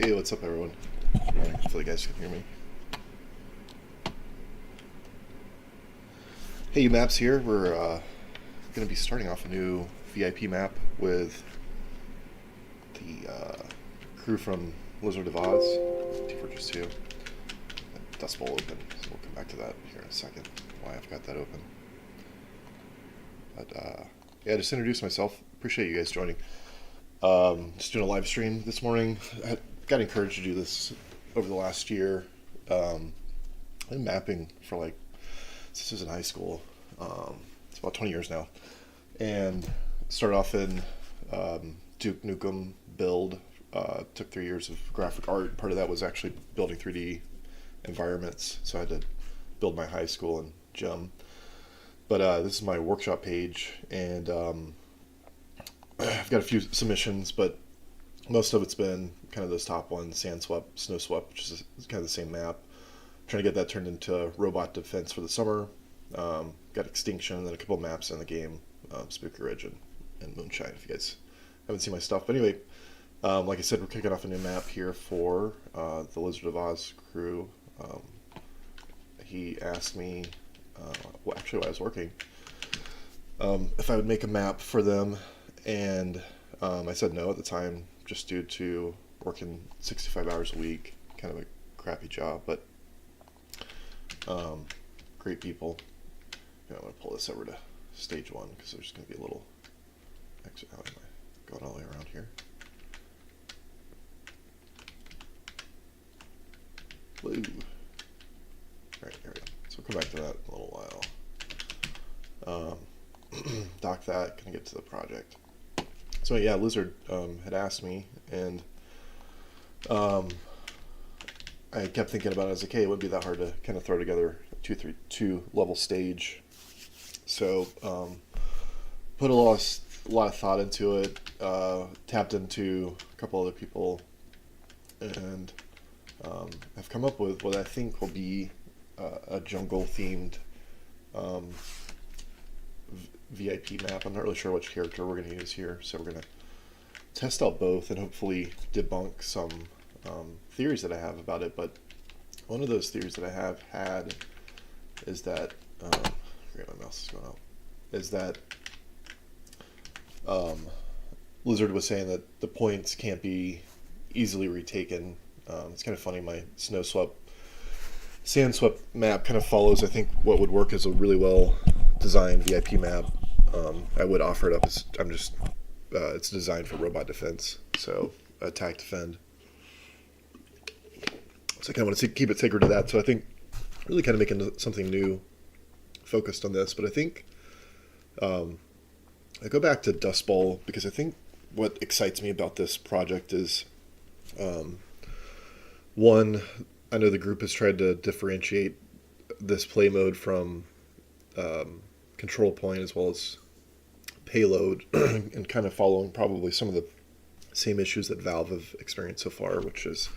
Hey, what's up, everyone? Hopefully, you guys can hear me. Hey, Maps here. We're going to be starting off a new VIP map with the crew from Lizard of Oz, T Fortress 2. Dust Bowl open, so we'll come back to that here in a second. Why I've got that open. But yeah, just introduce myself. Appreciate you guys joining. Just doing a live stream this morning. I got encouraged to do this over the last year. I've been mapping for since I was in high school. It's about 20 years now. And started off in Duke Nukem build. Took 3 years of graphic art. Part of that was actually building 3D environments. So I had to build my high school and gym. But this is my workshop page, and I've got a few submissions, but most of it's been kind of those top ones: Sand Swept, Snow Swept, which is kind of the same map. Trying to get that turned into Robot Defense for the summer. Got Extinction, and then a couple of maps in the game, Spooky Ridge and Moonshine, if you guys haven't seen my stuff. But anyway, like I said, we're kicking off a new map here for the Lizard of Oz crew. He asked me, well, actually while I was working, if I would make a map for them, and I said no at the time, just due to working 65 hours a week, kind of a crappy job, but great people. I'm going to pull this over to stage 1 because there's going to be a little exit. How am I going all the way around here? Woo. Alright, here we go. So we'll come back to that in a little while. Dock that, gonna get to the project. So yeah, Lizard had asked me, and I kept thinking about it. I was like, hey, it wouldn't be that hard to kind of throw together a 2 level stage. So put a lot of thought into it. Tapped into a couple other people, and I've come up with what I think will be a jungle themed VIP map. I'm not really sure which character we're going to use here, so we're going to test out both and hopefully debunk some theories that I have about it. But one of those theories that I have had is that my mouse is going out. Is that Lizard was saying that the points can't be easily retaken. It's kind of funny. My Sand Swept map kind of follows, I think, what would work as a really well designed VIP map. I would offer it up as it's designed for robot defense, so attack, defend. So I kind of want to keep it sacred to that. So I think really kind of making something new focused on this. But I think I go back to Dust Bowl because I think what excites me about this project is one, I know the group has tried to differentiate this play mode from control point as well as payload and kind of following probably some of the same issues that Valve have experienced so far, which is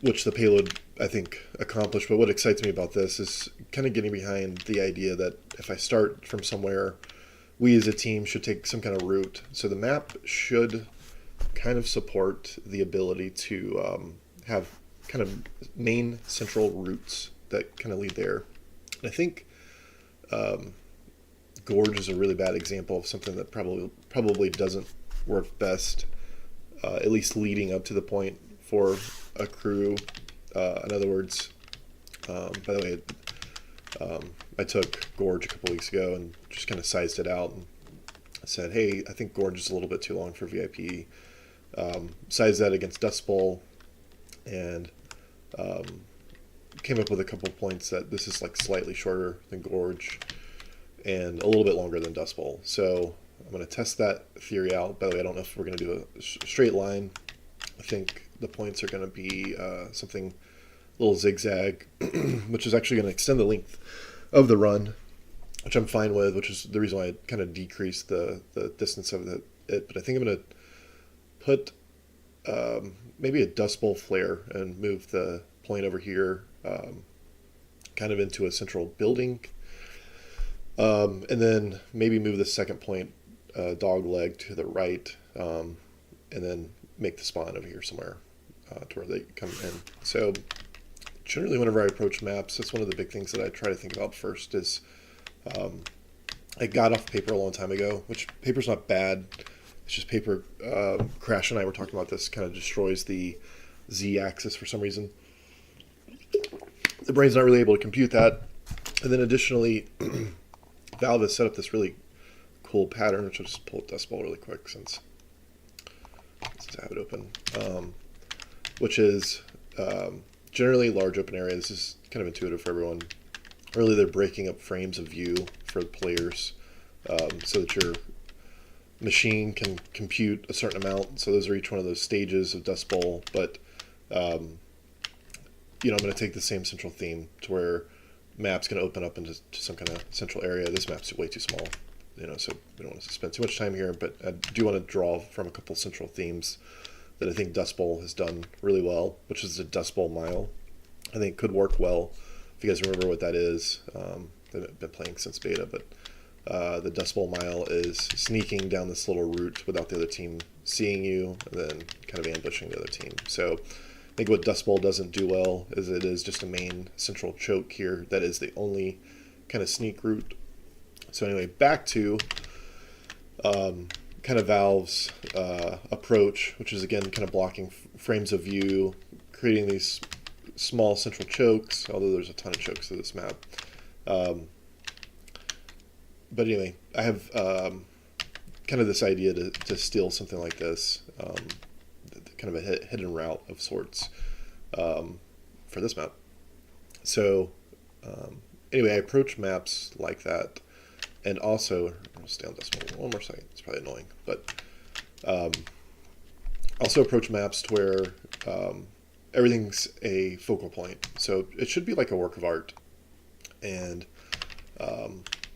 which the payload I think accomplished. But what excites me about this is kind of getting behind the idea that if I start from somewhere, we as a team should take some kind of route. So the map should kind of support the ability to have kind of main central routes that kind of lead there. And I think Gorge is a really bad example of something that probably doesn't work best, at least leading up to the point for a crew. In other words, by the way, I took Gorge a couple weeks ago and just kind of sized it out and said, hey, I think Gorge is a little bit too long for VIP. Sized that against Dust Bowl, and came up with a couple points that this is like slightly shorter than Gorge and a little bit longer than Dust Bowl. So I'm going to test that theory out. By the way, I don't know if we're going to do a straight line. I think the points are going to be something a little zigzag, which is actually going to extend the length of the run, which I'm fine with, which is the reason why I kind of decreased the distance of it. But I think I'm going to put maybe a Dust Bowl flare and move the point over here kind of into a central building, and then maybe move the second point dog leg to the right and then make the spawn over here somewhere to where they come in. So generally whenever I approach maps, that's one of the big things that I try to think about first is I got off paper a long time ago, which paper's not bad. It's just paper. Crash and I were talking about this, kind of destroys the z-axis for some reason. The brain's not really able to compute that. And then additionally, Valve has set up this really cool pattern, which I'll just pull up Dust Bowl really quick since I have it open, which is generally large open area. This is kind of intuitive for everyone. Really, they're breaking up frames of view for the players so that your machine can compute a certain amount. So those are each one of those stages of Dust Bowl. But I'm going to take the same central theme to where map's going to open up into some kind of central area. This map's way too small, so we don't want to spend too much time here. But I do want to draw from a couple central themes that I think Dust Bowl has done really well, which is the Dust Bowl Mile. I think could work well. If you guys remember what that is, I've been playing since beta, but the Dust Bowl Mile is sneaking down this little route without the other team seeing you, and then kind of ambushing the other team. So I think what Dust Bowl doesn't do well is it is just a main central choke here that is the only kind of sneak route. So anyway, back to kind of Valve's approach, which is again kind of blocking frames of view, creating these small central chokes, although there's a ton of chokes to this map. But anyway, I have kind of this idea to steal something like this, kind of a hidden route of sorts for this map. So anyway, I approach maps like that, and also, I'll stay on Decimal one more second, it's probably annoying, but also approach maps to where everything's a focal point. So it should be like a work of art. And I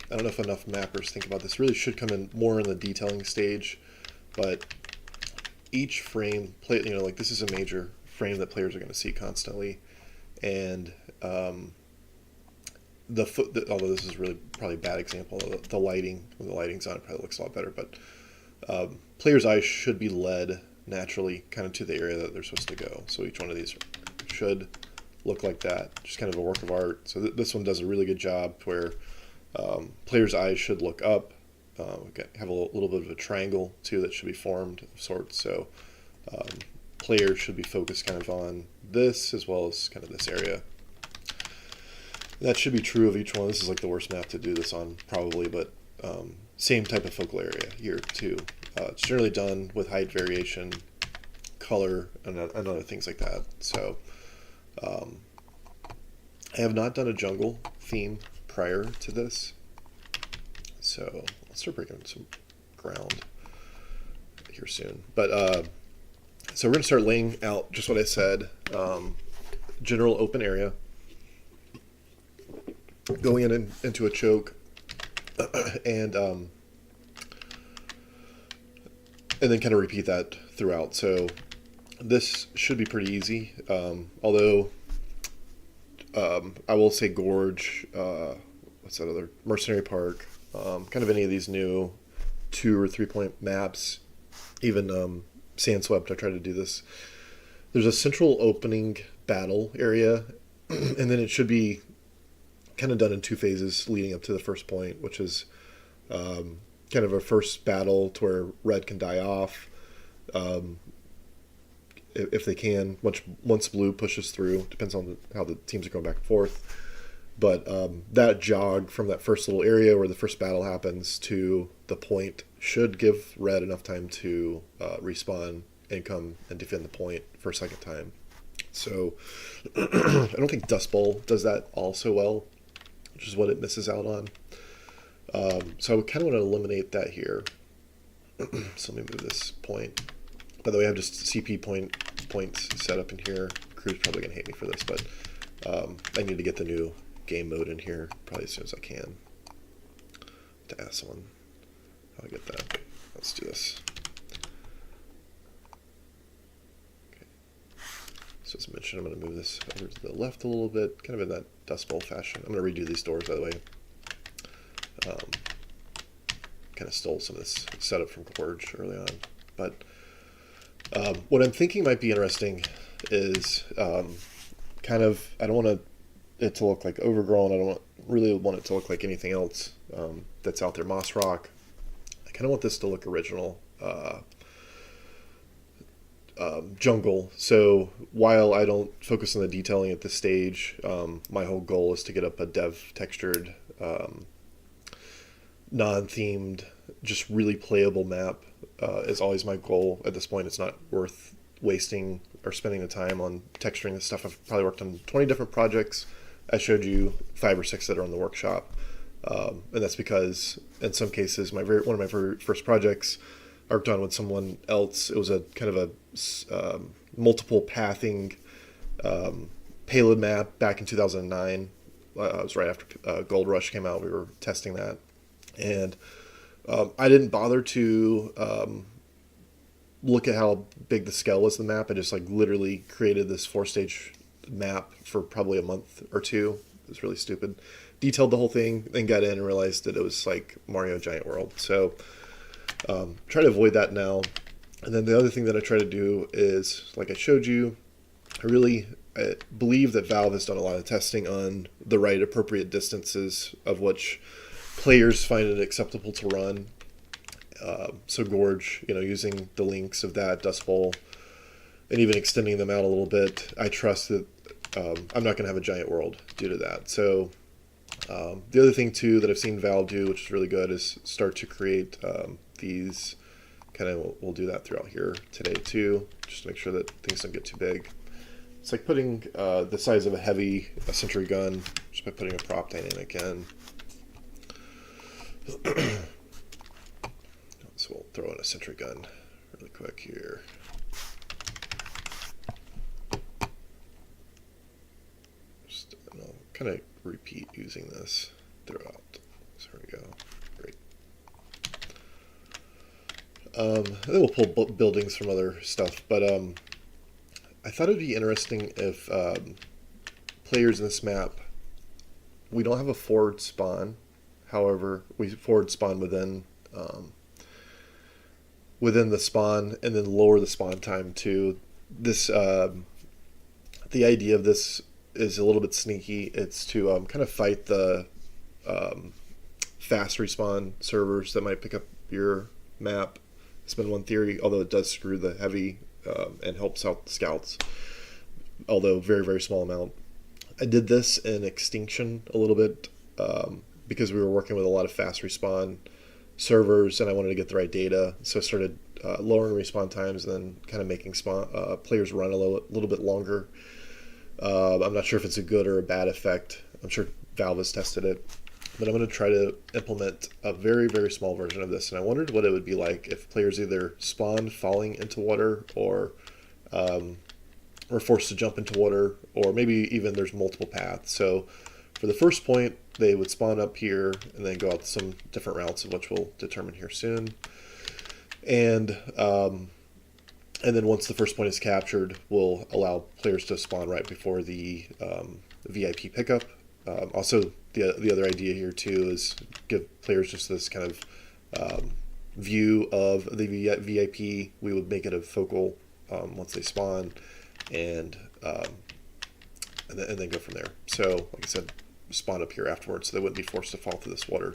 don't know if enough mappers think about this. Really should come in more in the detailing stage, but each frame, like this is a major frame that players are going to see constantly. And although this is really probably a bad example, the lighting, when the lighting's on, it probably looks a lot better, but players' eyes should be led naturally kind of to the area that they're supposed to go. So each one of these should look like that, just kind of a work of art. So this one does a really good job where players' eyes should look up, have a little bit of a triangle too that should be formed of sorts. So players should be focused kind of on this as well as kind of this area. That should be true of each one. This is like the worst map to do this on probably, but same type of focal area here too. It's generally done with height variation, color, and other things like that. So I have not done a jungle theme prior to this. So let's start breaking some ground here soon. But so we're going to start laying out just what I said. General open area. Going into a choke. And then kind of repeat that throughout. So this should be pretty easy. Although I will say Gorge, what's that other? Mercenary Park, kind of any of these new 2 or 3 point maps, even Sandswept, I try to do this. There's a central opening battle area, and then it should be kind of done in 2 phases leading up to the first point, which is kind of a first battle to where red can die off if they can, once blue pushes through. Depends on how the teams are going back and forth. But that jog from that first little area where the first battle happens to the point should give red enough time to respawn and come and defend the point for a second time. So I don't think Dust Bowl does that all so well, which is what it misses out on. So I kind of want to eliminate that here. So let me move this point. By the way, I have just CP points set up in here. Crew's probably going to hate me for this, but I need to get the new game mode in here probably as soon as I can. To ask someone how I get that. Let's do this. Okay. So as I mentioned, I'm going to move this over to the left a little bit, kind of in that Dust Bowl fashion. I'm going to redo these doors, by the way. Kind of stole some of this setup from Gorge early on. But what I'm thinking might be interesting is kind of, I don't want it to look like overgrown. I don't really want it to look like anything else that's out there. Moss rock. I kind of want this to look original. Jungle. So while I don't focus on the detailing at this stage, my whole goal is to get up a dev textured, non-themed, just really playable map. Is always my goal. At this point, it's not worth wasting or spending the time on texturing this stuff. I've probably worked on 20 different projects. I showed you 5 or 6 that are in the workshop, and that's because in some cases, one of my very first projects I worked on with someone else. It was a kind of a multiple pathing payload map back in 2009. It was right after Gold Rush came out. We were testing that, and I didn't bother to look at how big the scale was of the map. I just like literally created this 4-stage map for probably a month or two. It was really stupid. Detailed the whole thing, then got in and realized that it was like Mario Giant World. So try to avoid that now. And then the other thing that I try to do is, like I showed you, I believe that Valve has done a lot of testing on the right appropriate distances of which players find it acceptable to run. So Gorge, using the links of that, Dust Bowl, and even extending them out a little bit, I trust that I'm not going to have a giant world due to that. So the other thing too that I've seen Valve do, which is really good, is start to create these kind of, we'll do that throughout here today too, just to make sure that things don't get too big. It's like putting the size of a sentry gun, just by putting a prop dynamic in. So we'll throw in a sentry gun really quick here. And I'll kind of repeat using this throughout. So there we go. Great. And then we'll pull buildings from other stuff. But I thought it'd be interesting if players in this map, we don't have a forward spawn. However, we forward spawn within the spawn, and then lower the spawn time too. This the idea of this is a little bit sneaky. It's to kind of fight the fast respawn servers that might pick up your map. It's been one theory, although it does screw the heavy and helps out the scouts, although very, very small amount. I did this in Extinction a little bit because we were working with a lot of fast respawn servers and I wanted to get the right data. So I started lowering respawn times and then kind of making players run a little bit longer. I'm not sure if it's a good or a bad effect. I'm sure Valve has tested it. But I'm going to try to implement a very, very small version of this. And I wondered what it would be like if players either spawned falling into water or were forced to jump into water, or maybe even there's multiple paths. So for the first point, they would spawn up here and then go out some different routes, of which we'll determine here soon. And then once the first point is captured, we'll allow players to spawn right before the VIP pickup. Also, the other idea here too is give players just this kind of view of the VIP. We would make it a focal once they spawn, and then go from there. So, like I said, spawn up here afterwards, so they wouldn't be forced to fall through this water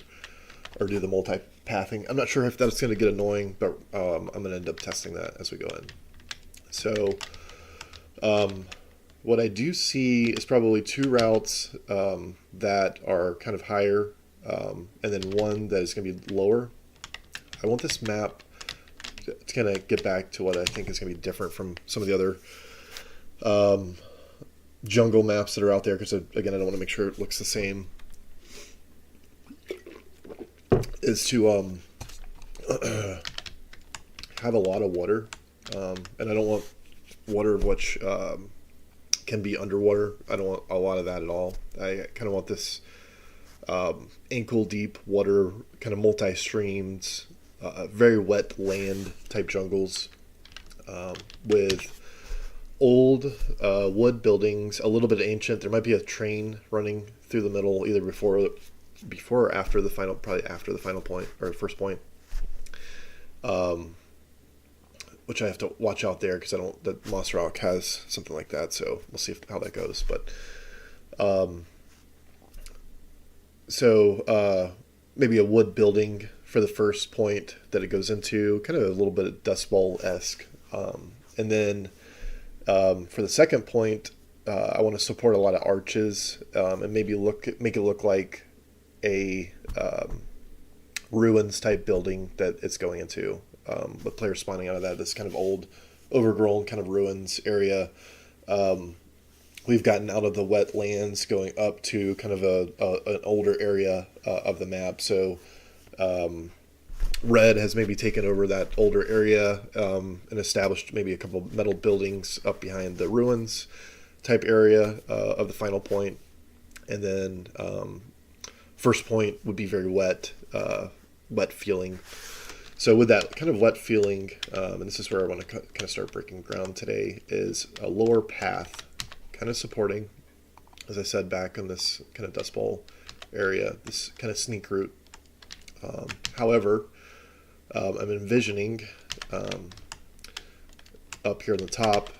or do the multi-pathing. I'm not sure if that's going to get annoying, but I'm going to end up testing that as we go in. So, what I do see is probably 2 routes that are kind of higher, and then one that is going to be lower. I want this map to kind of get back to what I think is going to be different from some of the other jungle maps that are out there, because again, I don't want to make sure it looks the same. Is to have a lot of water, and I don't want water which can be underwater. I don't want a lot of that at all. I kind of want this ankle deep water, kind of multi-streams, very wet land type jungles with old wood buildings, a little bit ancient. There might be a train running through the middle, either before or after the final, probably after the final point or first point. which I have to watch out there because I don't. That Moss Rock has something like that, so we'll see how that goes. But um, maybe a wood building for the first point that it goes into, kind of a little bit of Dust Bowl esque, and then for the second point, I want to support a lot of arches and maybe make it look like a ruins type building that it's going into, with players spawning out of this kind of old, overgrown kind of ruins area. We've gotten out of the wetlands going up to kind of an older area of the map. So red has maybe taken over that older area and established maybe a couple metal buildings up behind the ruins type area of the final point. And then first point would be very wet, wet feeling. So with that kind of wet feeling, and this is where I want to kind of start breaking ground today, is a lower path, kind of supporting, as I said, back in this kind of Dust Bowl area, this kind of sneak route. However, I'm envisioning up here on the top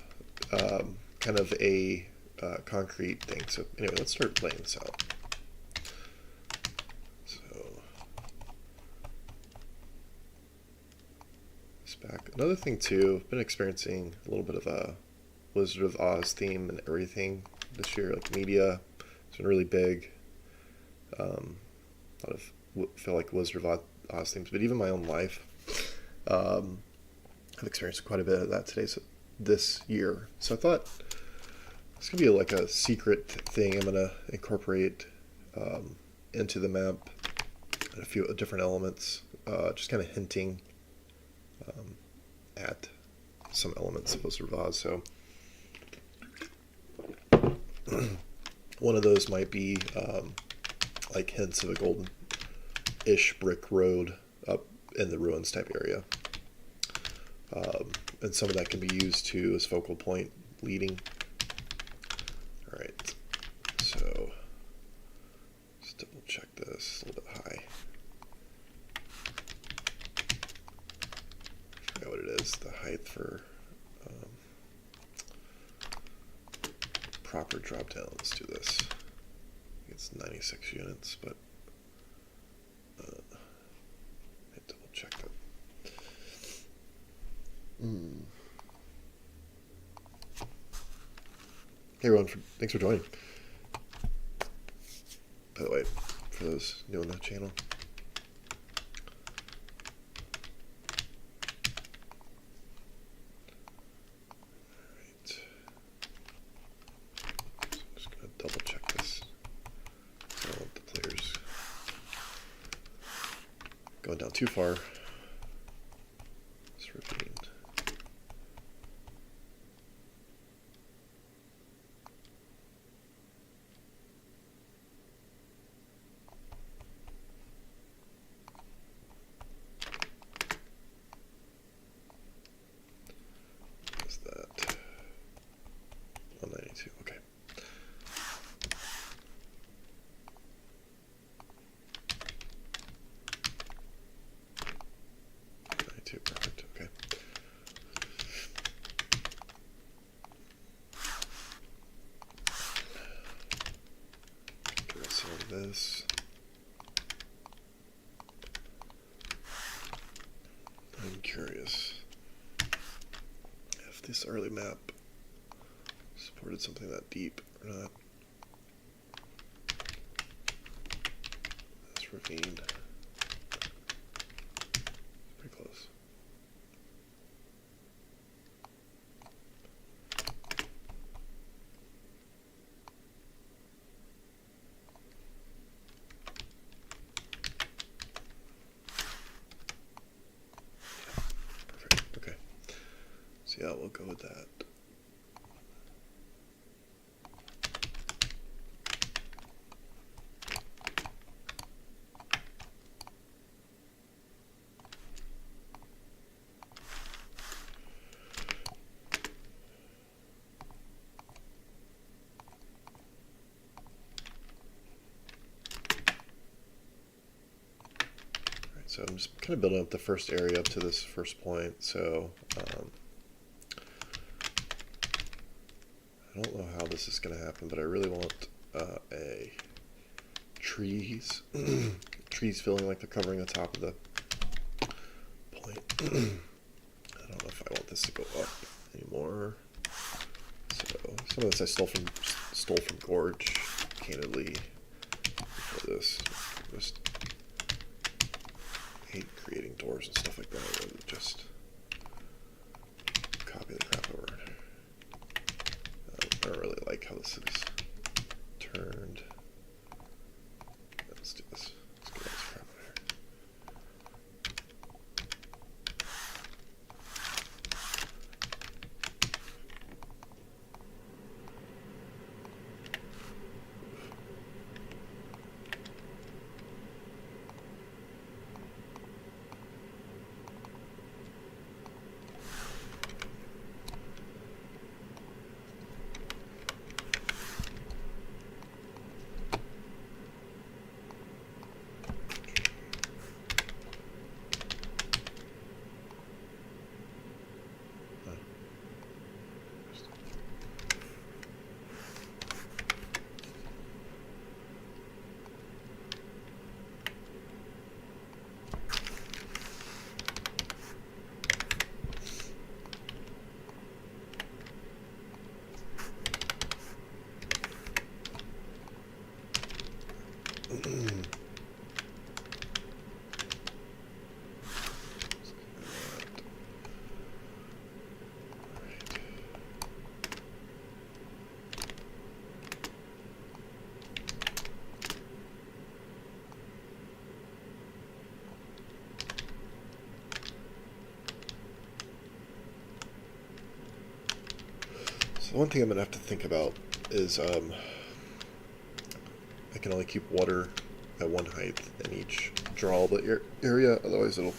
kind of a concrete thing. So anyway, let's start laying this out. Back. Another thing too, I've been experiencing a little bit of a Wizard of Oz theme and everything this year. Like media, it's been really big. A lot of feel like Wizard of Oz themes, but even my own life, I've experienced quite a bit of that this year. So I thought it's gonna be like a secret thing I'm gonna incorporate into the map, and a few different elements, just kind of hinting at some elements of Wizard of Oz. So one of those might be like hints of a golden-ish brick road up in the ruins type area. And some of that can be used too as focal point leading. All right, so let's double check this a little bit high. What it is, the height for proper drop down. Let's do this. It's 96 units, but I double check that. Hey everyone, thanks for joining. By the way, for those new on the channel, double check this. I don't want the players going down too far. Let's repeat. What's that? 192. Okay. Perfect. Okay. Get some of this. I'm curious if this early map supported something that deep or not. This ravine. Pretty close. Yeah, we'll go with that. All right, So I'm just kind of building up the first area up to this first point. So I don't know how this is going to happen, but I really want a trees feeling like they're covering the top of the point. I don't know if I want this to go up anymore. So some of this I stole from Gorge, candidly. For this, just hate creating doors and stuff like that. I would just copy the crap over. I don't really like how this is turned. Let's do this. Let's get all this crap out here. So one thing I'm going to have to think about is I can only keep water at one height in each drawable area, otherwise it'll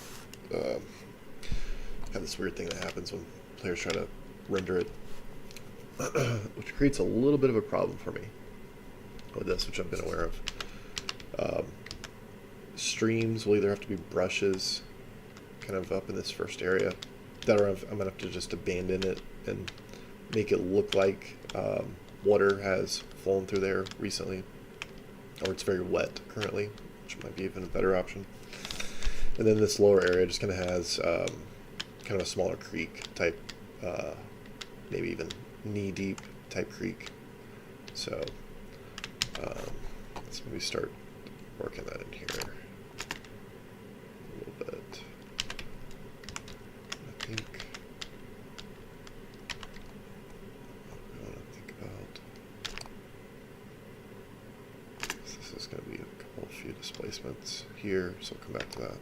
have this weird thing that happens when players try to render it, which creates a little bit of a problem for me with this, which I've been aware of. Streams will either have to be brushes kind of up in this first area, that or I'm going to have to just abandon it and make it look like water has flown through there recently, or it's very wet currently, which might be even a better option. And then this lower area just kind of has kind of a smaller creek type, maybe even knee-deep type creek. So let's maybe start working that in here a little bit. I think I want to think about this is going to be a few displacements here, so I'll come back to that.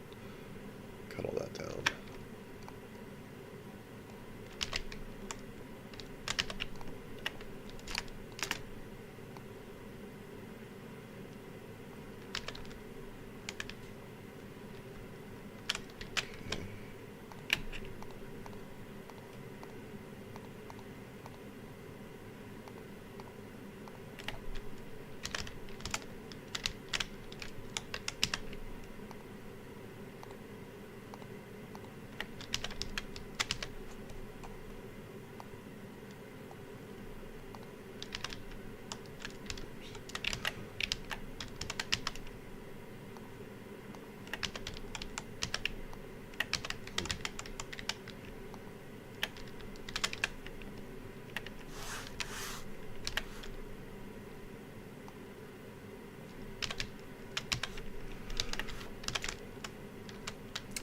Cut all that down.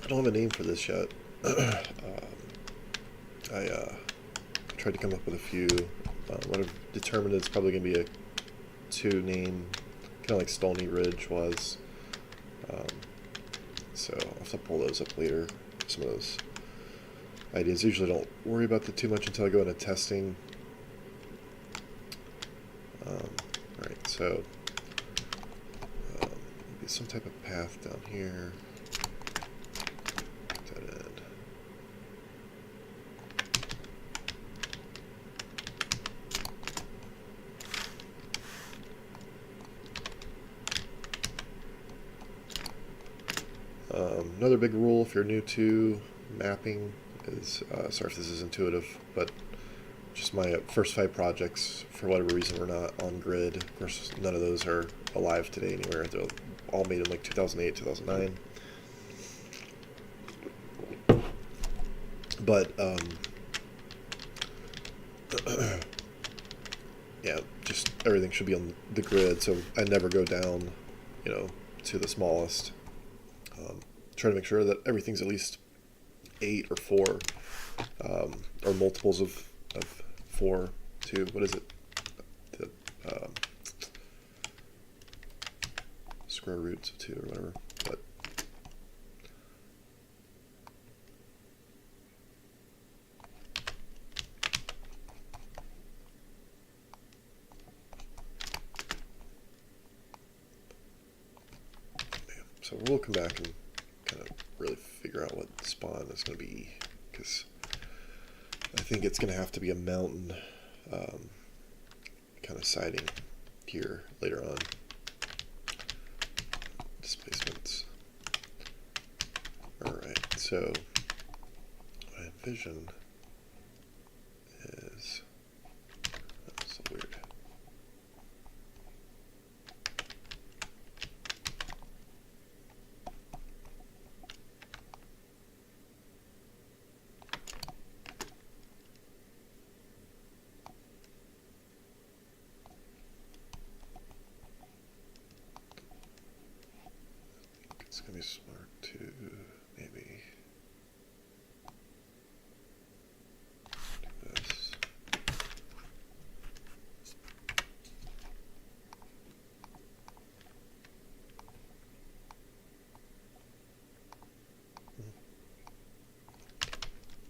I don't have a name for this yet. I tried to come up with a few. What I've determined is probably going to be a 2-name, kind of like Stony Ridge was. So I'll have to pull those up later. Some of those ideas. Usually don't worry about it too much until I go into testing. Alright, so maybe some type of path down here. Another big rule if you're new to mapping is, sorry if this is intuitive, but just my first 5 projects, for whatever reason, were not on grid. Of course, none of those are alive today anywhere. They're all made in like 2008, 2009. But, yeah, just everything should be on the grid, so I never go down, to the smallest. Try to make sure that everything's at least 8 or 4, or multiples of 4 to, what is it? The square roots of 2 or whatever. But so we'll come back and kind of really figure out what spawn is going to be, because I think it's going to have to be a mountain kind of siding here later on. Displacements. Alright, so my vision is, that's so weird. It's going to be smart to maybe do this.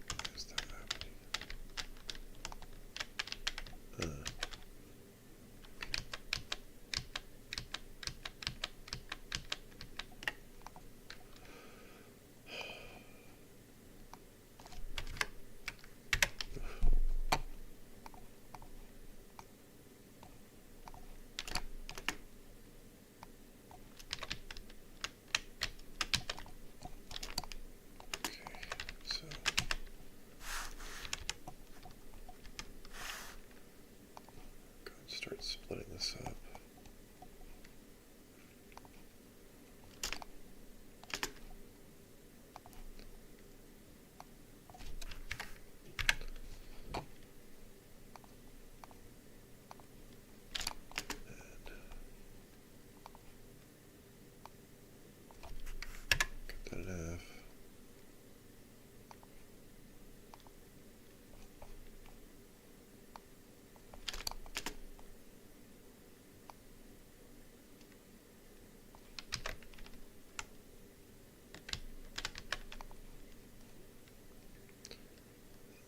Why is that happening? Start splitting this up. Cut that in half.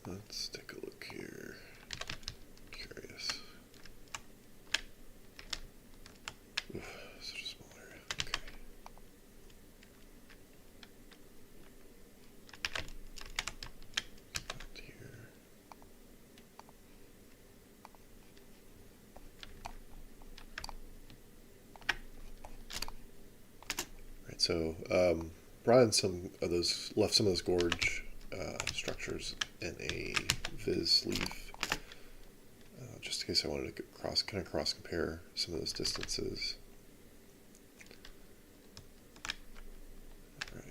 Let's take a look here. Curious. Oof, such a small area. Okay. Out here. Right, so brought in some of those, left some of those gorge structures in a viz leaf, just in case I wanted to kind of cross compare some of those distances. Right.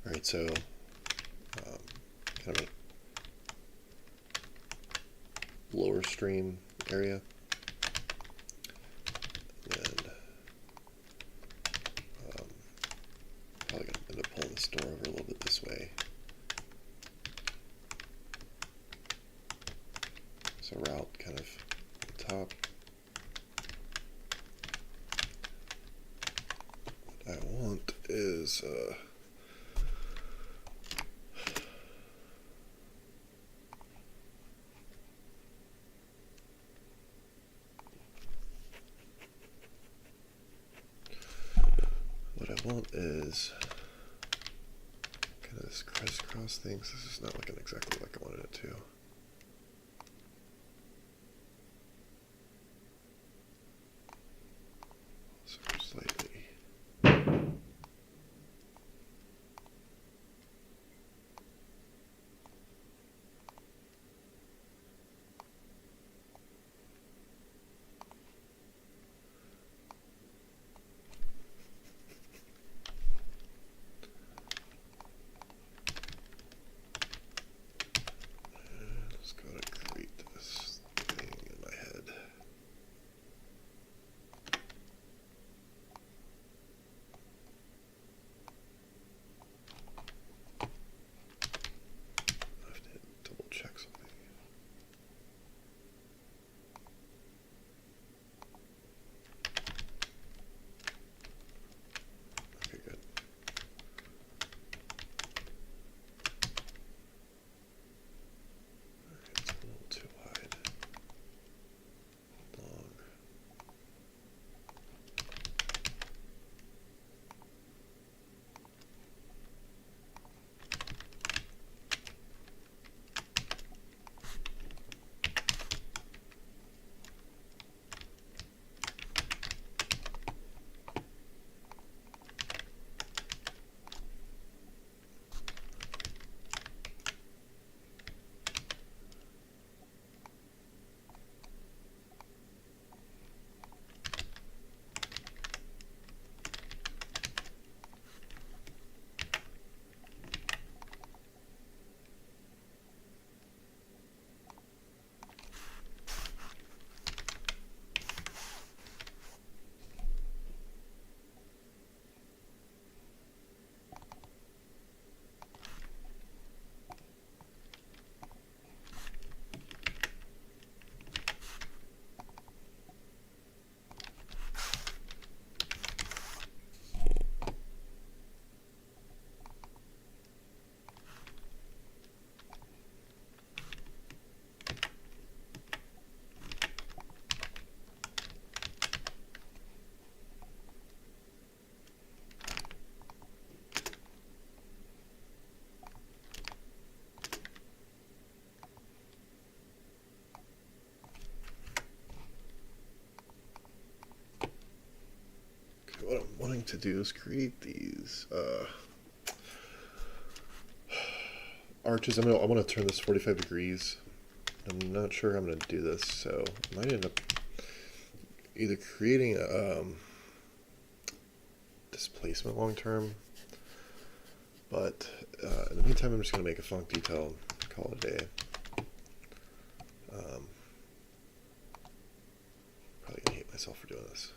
Alright, so kind of a lower stream area. And probably going to end up pulling this door over a little bit this way. So route kind of at the top. What I want is kind of this crisscross thing. So this is not looking exactly like I wanted it to. So slightly. What I'm wanting to do is create these arches. I want to turn this 45 degrees. I'm not sure how I'm going to do this, so I might end up either creating a displacement long term, but in the meantime I'm just going to make a func detail and call it a day. Probably going to hate myself for doing this.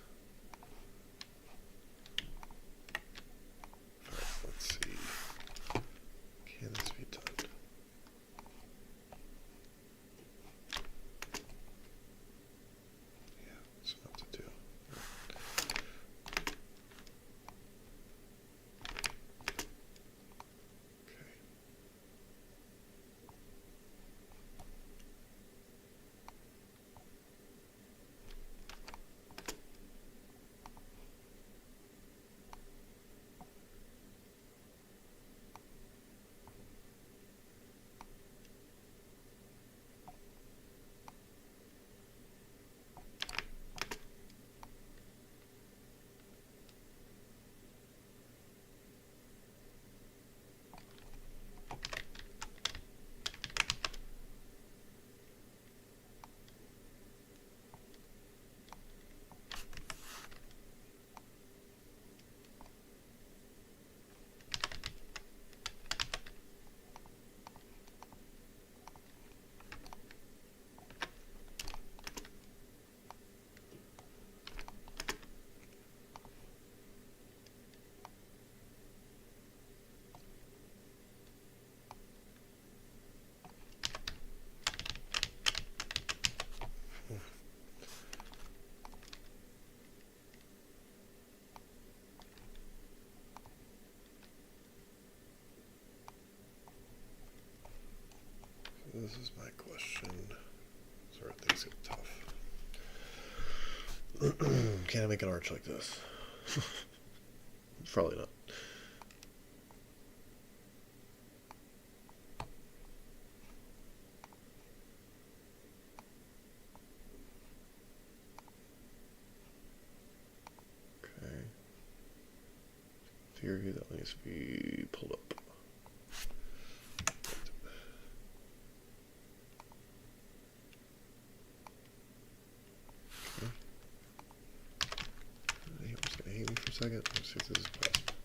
this is my question. Sorry, things get tough. Can I make an arch like this? Probably not. Okay. Theory, that needs to be pulled up. Second. Let's see if this is possible.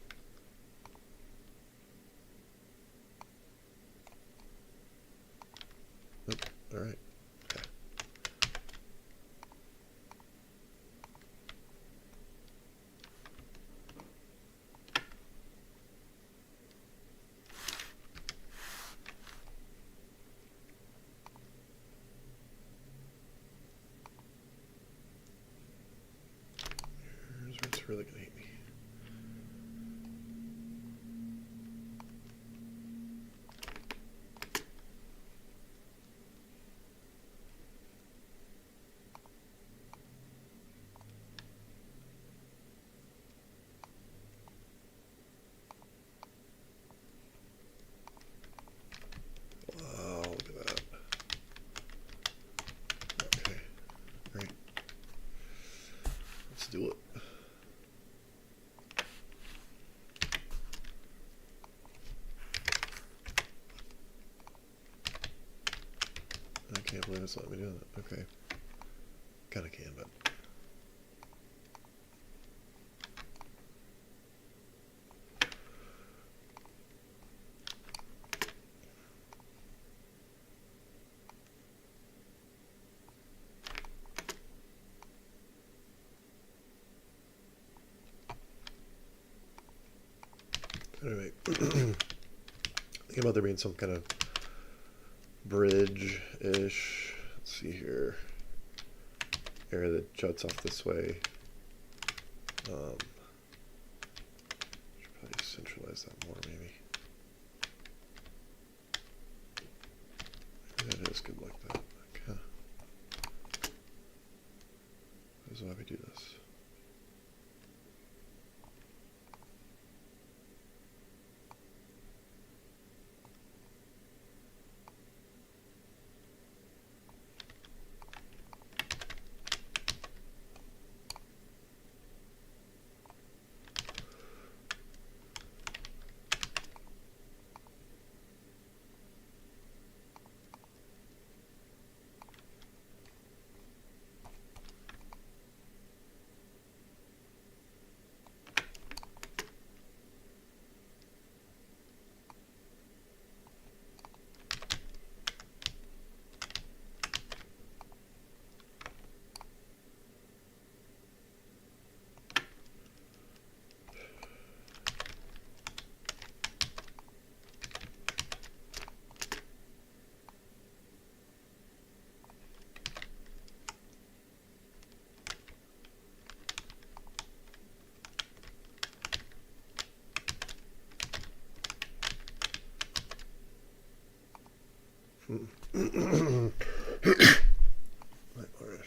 Nope. All right. Okay. Here's where it's really gonna hate me. Wow, look at that. Okay, great. Let's do it. I can't believe it's letting me do that. Okay. Kinda can, but. Anyway, thinking about there being some kind of bridge-ish. Let's see here. Area that juts off this way. Should probably centralize that more, maybe. That is good like that. Okay. This is why we do this. Might want to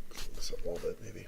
clean this up a little bit, maybe.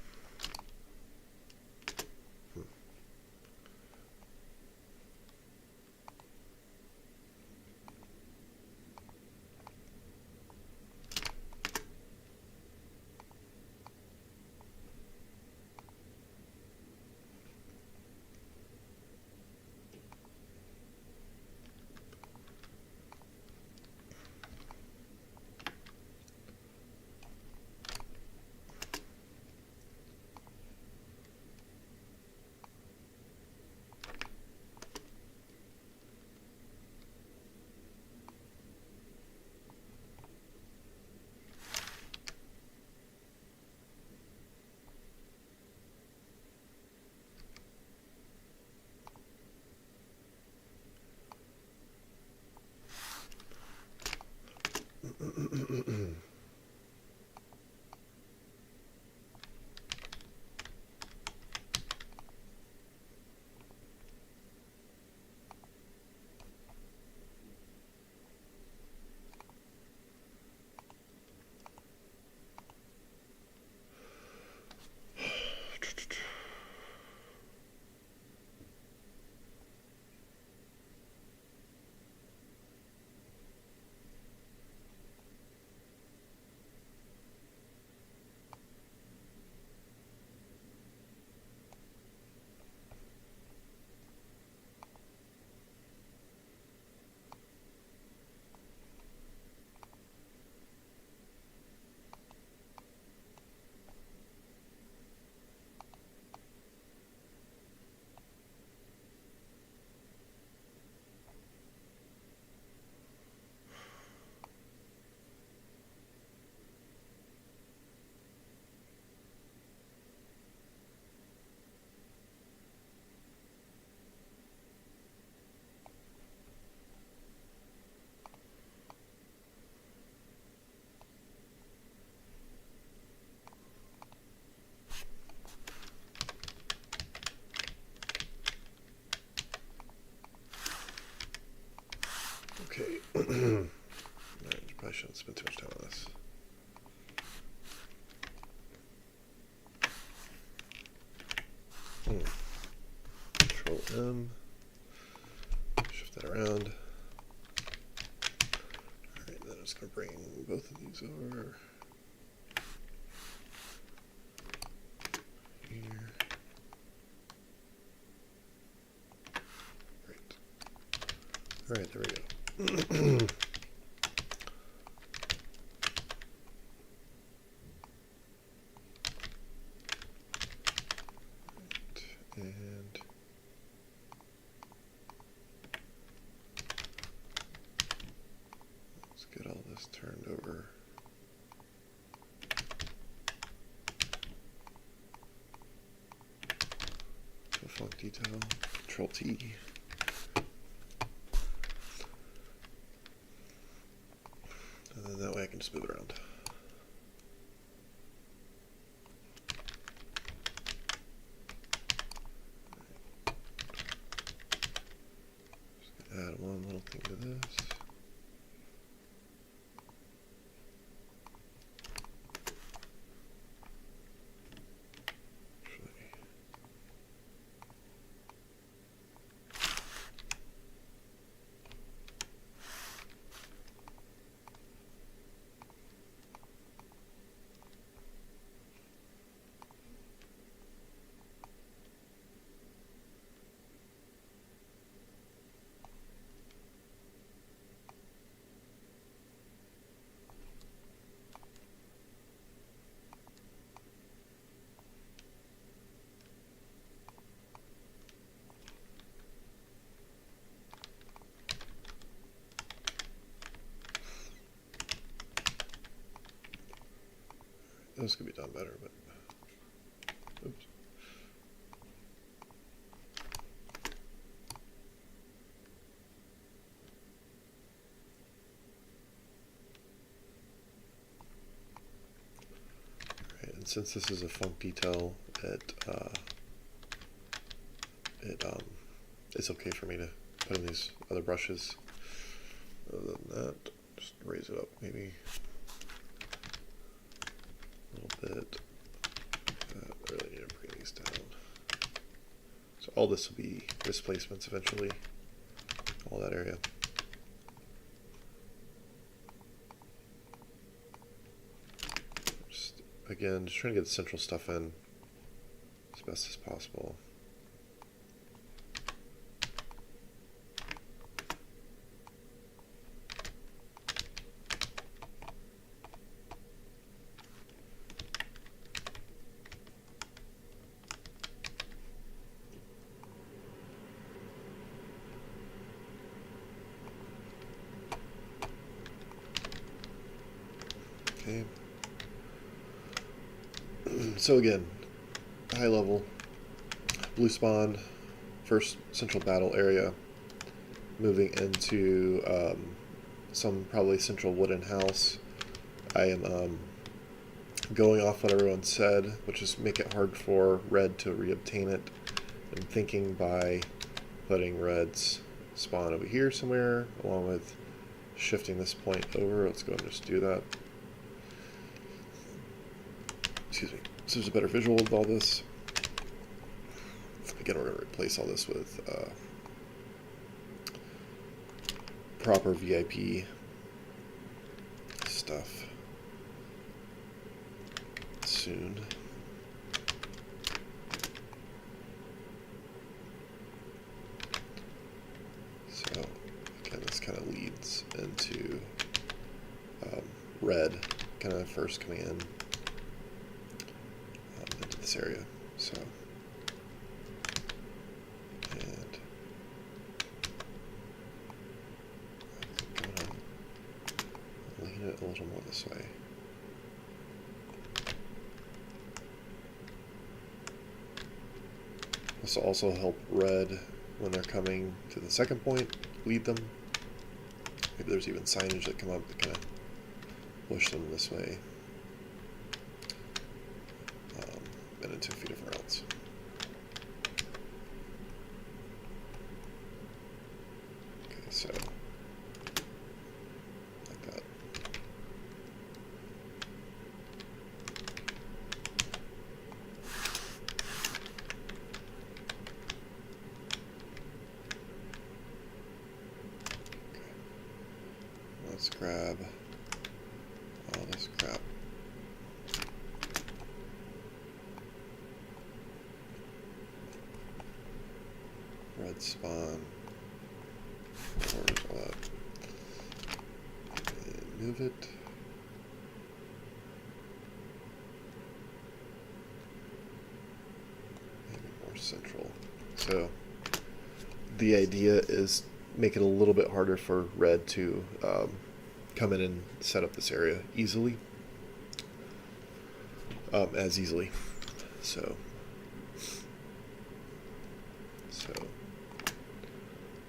Alright, probably shouldn't spend too much time on this. Control M. Shift that around. Alright, then I'm just going to bring both of these over. Here. Great. Alright, there we go. And let's get all this turned over. To funk detail, Control T. And then that way I can just move it around. Add one little thing to this. This could be done better, but oops. Right, and since this is a funk detail, it's okay for me to put in these other brushes. Other than that, just raise it up maybe a little bit. I really need to bring these down. So all this will be displacements eventually, all that area. Again, just trying to get the central stuff in as best as possible. Okay. So again, high level, blue spawn, first central battle area, moving into some probably central wooden house. I am going off what everyone said, which is make it hard for red to reobtain it. I'm thinking by putting red's spawn over here somewhere, along with shifting this point over. Let's go and just do that. Excuse me. So there's a better visual of all this. Again, we're going to replace all this with proper VIP stuff soon. So again, this kind of leads into red kind of first coming in into this area. So and I'm going to lean it a little more this way. This will also help red when they're coming to the second point, lead them. Maybe there's even signage that come up that kind of push them this way and into a few different routes. Okay, so Let's grab all this crap. Red spawn. Where's all that? And move it. Maybe more central. So the idea is make it a little bit harder for red to come in and set up this area easily. As easily. So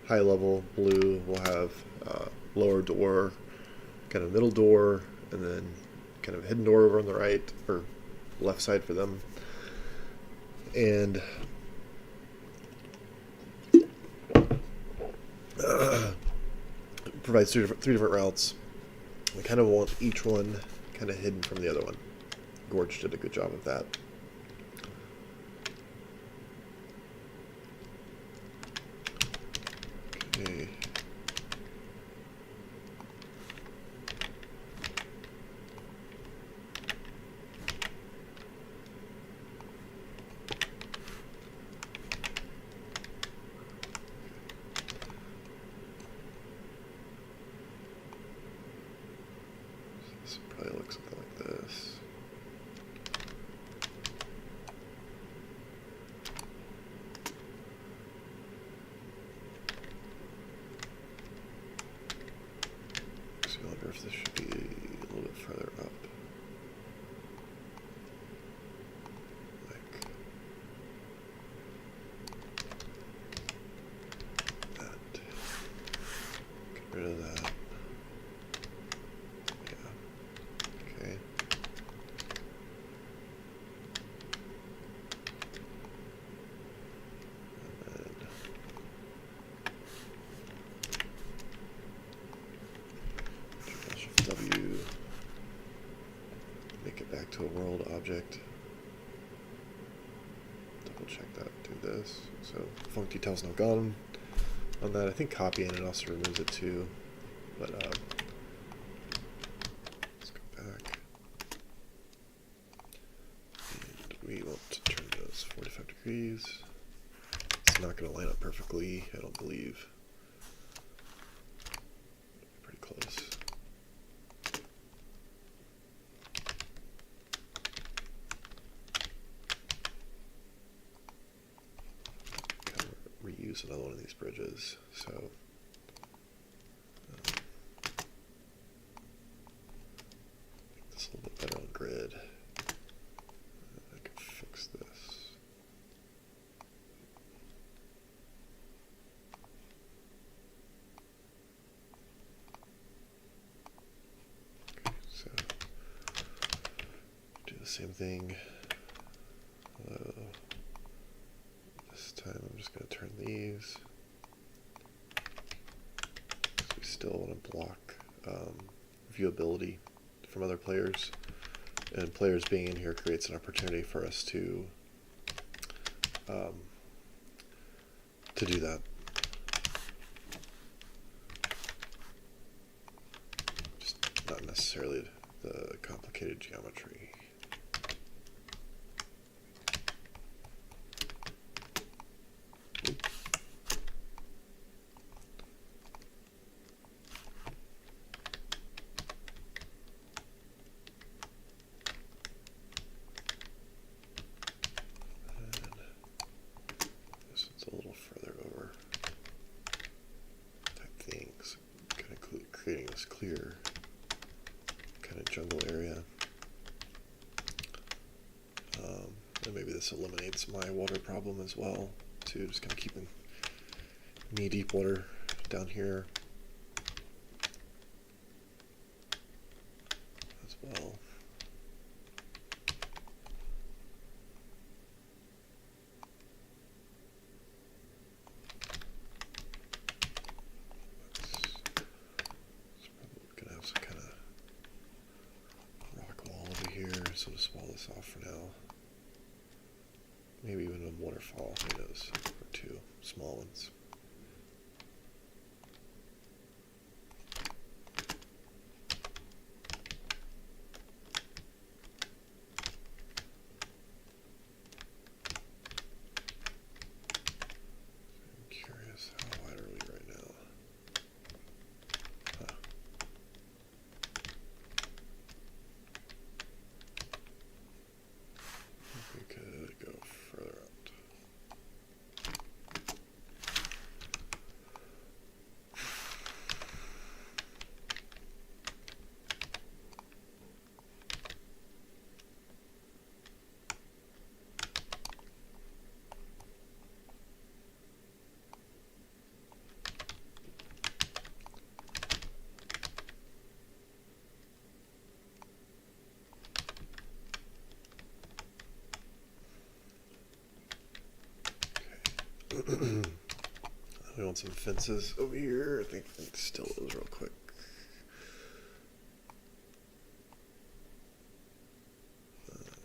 high level blue will have lower door, kind of middle door, and then kind of hidden door over on the right or left side for them. And provides three different routes. We kind of want each one kind of hidden from the other one. Gorge did a good job of that. Okay. This probably looks something like this. So I wonder if this should be a little bit further up. Like that. Get rid of that. Yeah. Okay. W, make it back to a world object. Double check that, do this. So funk detail's now gone on that. I think copying it also removes it too. But let's go back. And we want to turn those 45 degrees. It's not going to line up perfectly, I don't believe. Pretty close. Reuse another one of these bridges, so make this a little bit better on grid. I can fix this. Okay, so do the same thing. This time I'm just going to turn these. So we still want to block viewability from other players. And players being in here creates an opportunity for us to do that. Just not necessarily the complicated geometry. Creating this clear kind of jungle area. And maybe this eliminates my water problem as well, too. Just kind of keeping knee-deep water down here as well. So just wall this off for now. Maybe even a waterfall, who knows, or two small ones. We want some fences over here. I think I can still those real quick.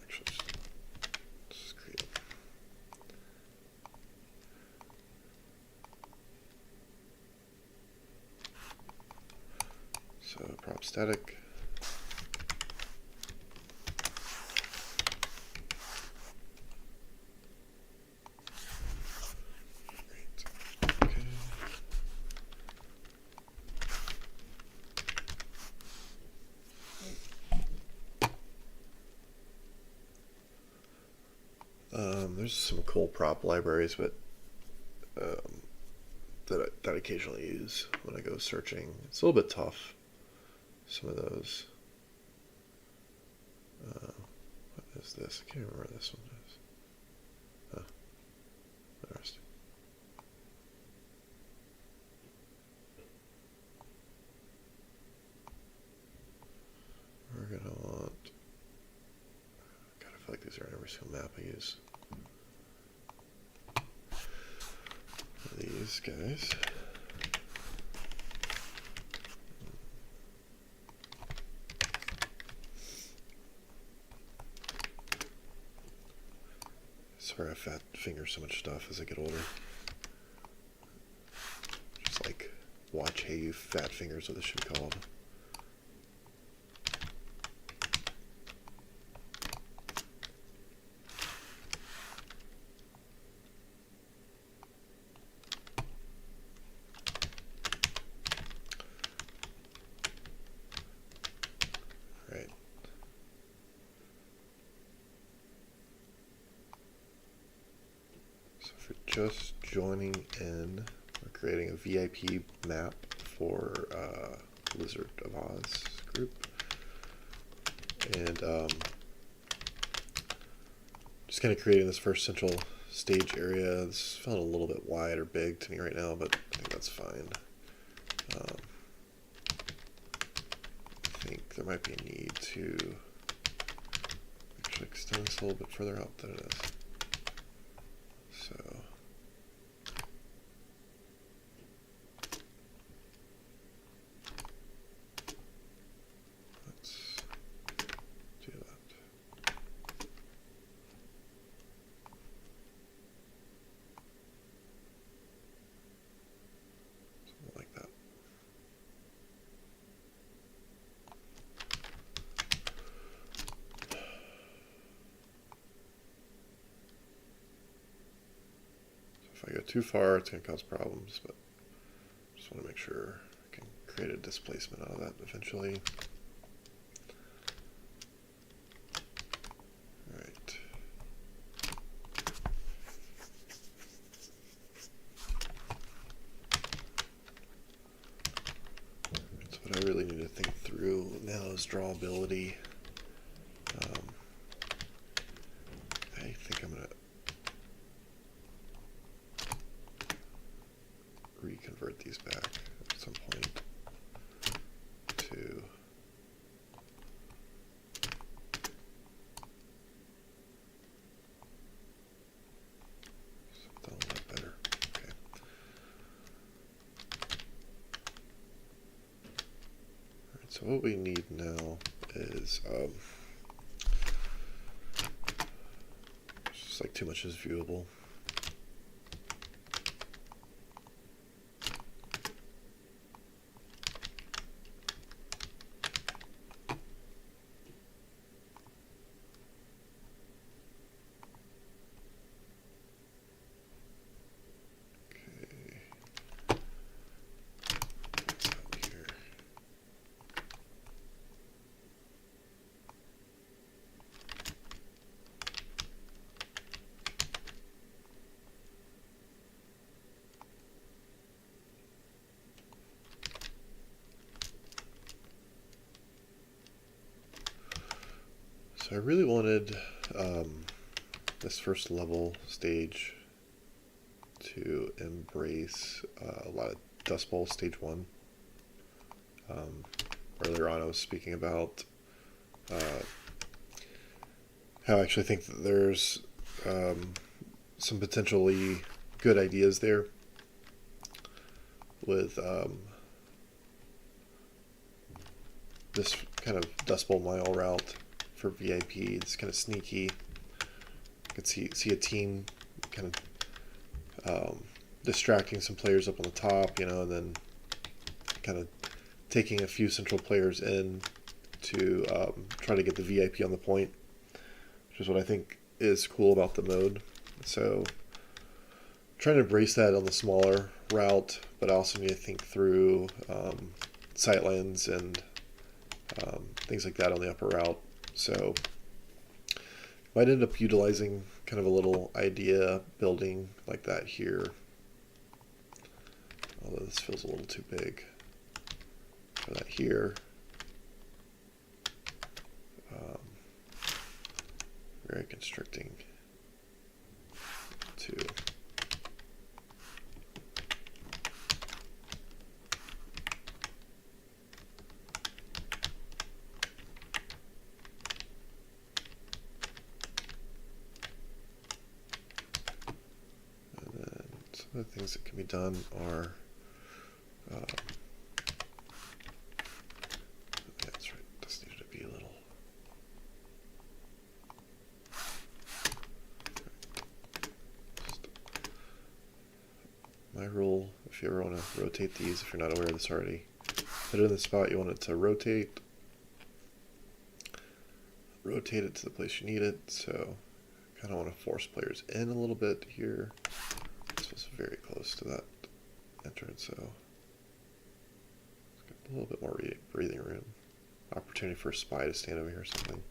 Actually, just create. So prop static. There's some cool prop libraries, but that I occasionally use when I go searching. It's a little bit tough. Some of those. What is this? I can't remember what this one is. Oh, interesting. We're gonna want. God, I feel like these are on every single map I use. These guys. Sorry, I fat finger so much stuff as I get older. Just like watch Hey You Fat Fingers, what this should be called. Just joining in, we're creating a VIP map for Wizard of Oz group, and just kind of creating this first central stage area. This felt a little bit wide or big to me right now, but I think that's fine. I think there might be a need to actually extend this a little bit further out than it is. So let's do that. Something like that. If I go too far, it's going to cause problems, but I just want to make sure I can create a displacement out of that eventually. All right. So what I really need to think through now is drawability. I think I'm going to reconvert these back at some point to something a little better. Okay. Alright, so what we need now is just like too much is viewable. So I really wanted this first level stage to embrace a lot of Dust Bowl Stage 1. Earlier on I was speaking about how I actually think that there's some potentially good ideas there with this kind of Dust Bowl mile route for VIP. It's kind of sneaky. You can see a team kind of distracting some players up on the top, and then kind of taking a few central players in to try to get the VIP on the point, which is what I think is cool about the mode. So trying to embrace that on the smaller route, but I also need to think through sightlines and things like that on the upper route. So might end up utilizing kind of a little idea building like that here, although this feels a little too big for that here. Very constricting too. And then some of the things that can be done are that's right, this needed to be a little. My rule, if you ever want to rotate these, if you're not aware of this already, put it in the spot you want it to rotate. Rotate it to the place you need it. So kind of want to force players in a little bit here. This was very close to that entrance, so let's get a little bit more breathing room. Opportunity for a spy to stand over here or something.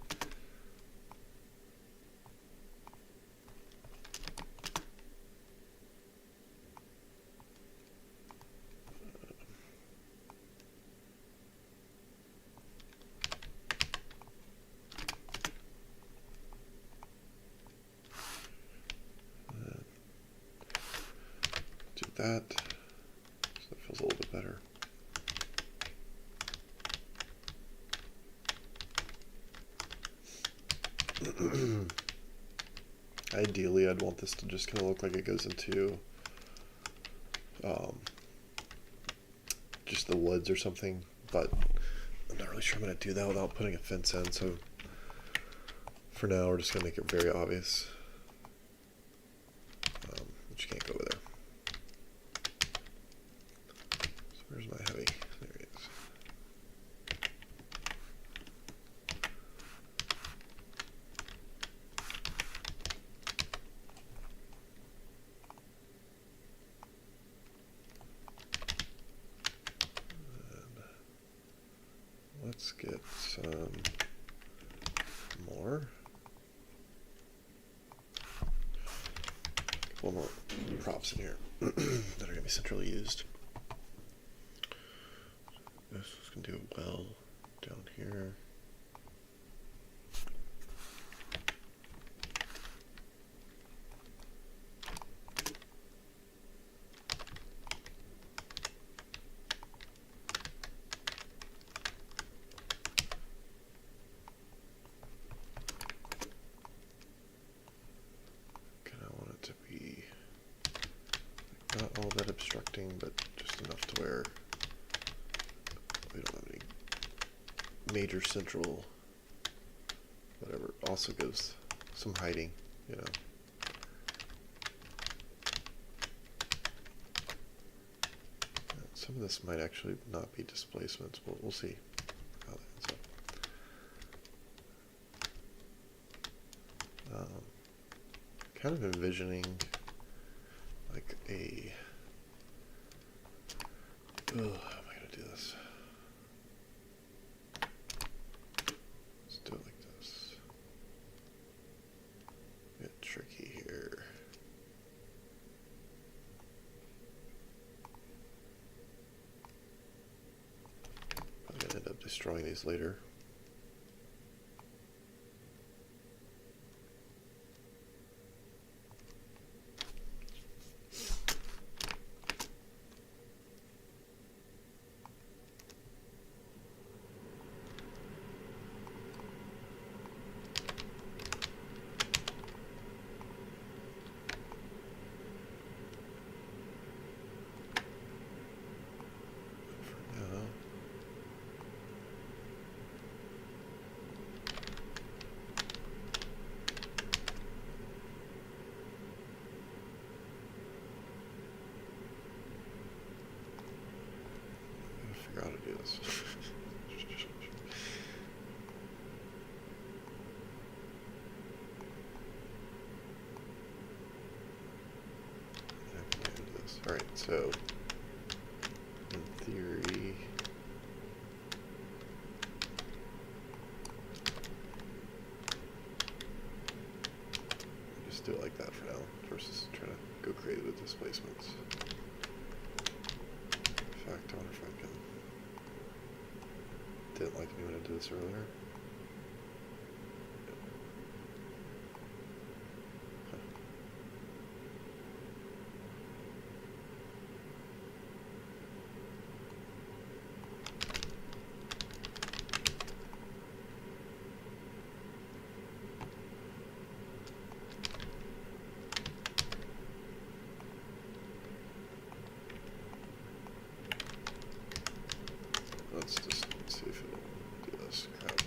That, so that feels a little bit better. Ideally, I'd want this to just kind of look like it goes into just the woods or something, but I'm not really sure I'm going to do that without putting a fence in, so for now we're just going to make it very obvious that you can't go over there. Where's my heavy? There he is. And let's get some more. A couple more props in here that are going to be centrally used. This is going to do it well down here. Kind of want it to be not all that obstructing, but just enough to where we don't have any major central whatever. Also gives some hiding, Some of this might actually not be displacements, but we'll see how that ends up. Kind of envisioning like a how am I going to do this? Let's do it like this. A bit tricky here. I'm going to end up destroying these later. figure out how to do this. Alright, so in theory, just do it like that for now versus trying to go creative with displacements. In fact, I wonder if I can. Didn't like me when I did this earlier. Let's just see if it'll do this crap.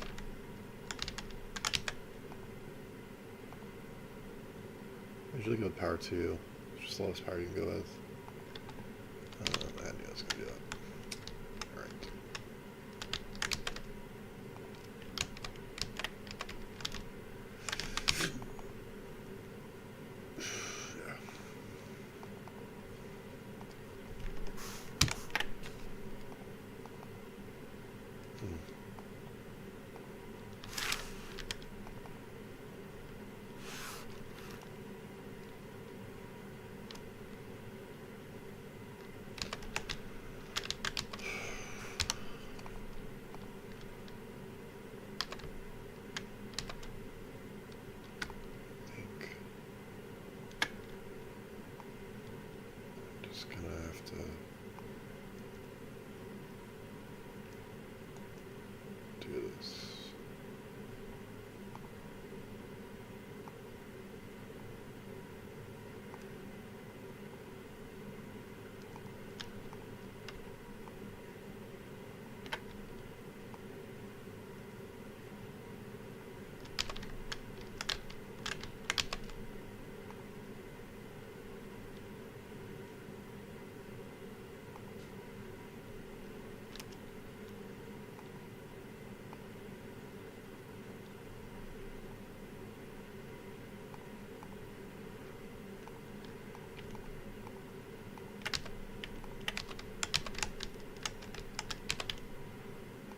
I usually go with power 2, which is the lowest power you can go with. I knew I was going to do that. Alright. Yeah. Just gonna have to do this.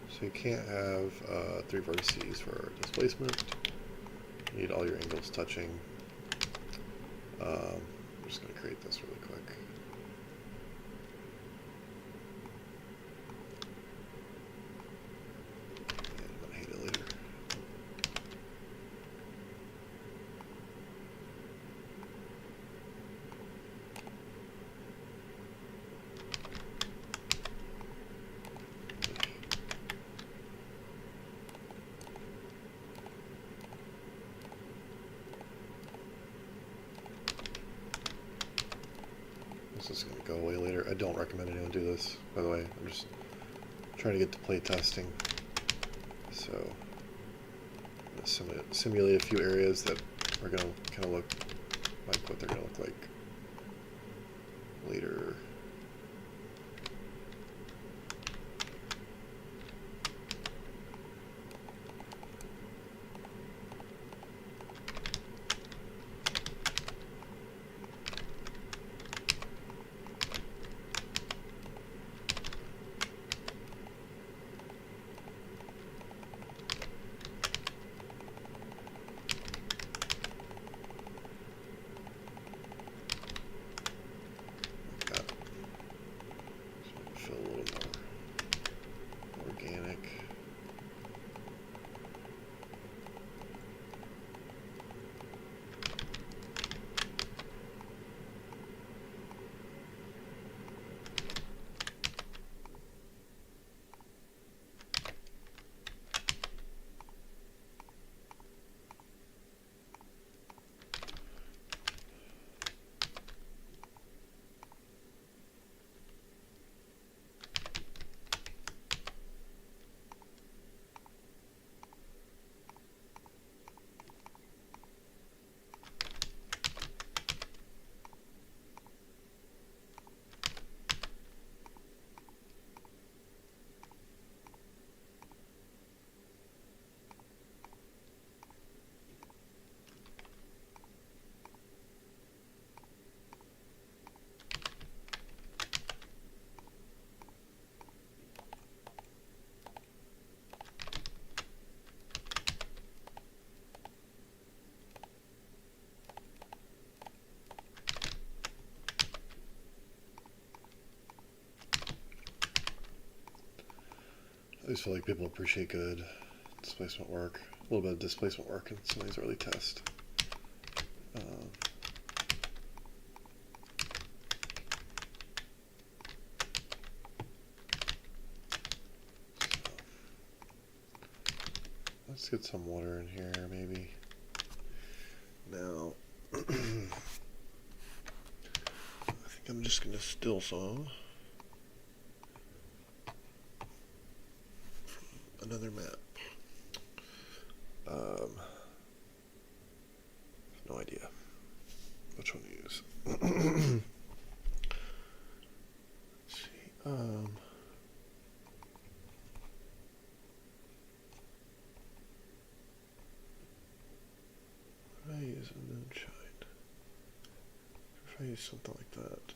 So you can't have 3 vertices for displacement. You need all your angles touching. I'm just going to create this really quick. And I'm going to hate it later. This is going to go away later. I don't recommend anyone do this, by the way. I'm just trying to get to play testing. So I'm going to simulate a few areas that are going to kind of look like what they're going to look like later. I just feel like people appreciate good displacement work. A little bit of displacement work in some of these early tests. Let's get some water in here, maybe. Now, I think I'm just going to still some from another map. No idea which one to use. Let's see. If I use a moonshine, if I use something like that.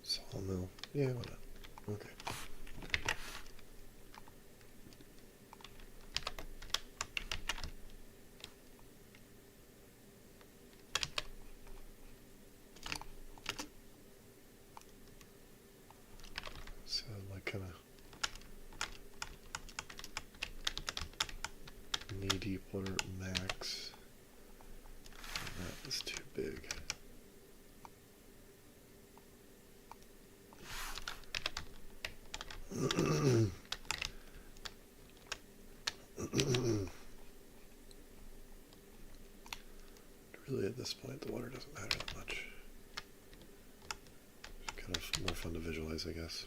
Sawmill. Yeah, why not? Okay. So like kind of knee deep water max. That is too big. Really, at this point, the water doesn't matter that much. It's kind of more fun to visualize, I guess.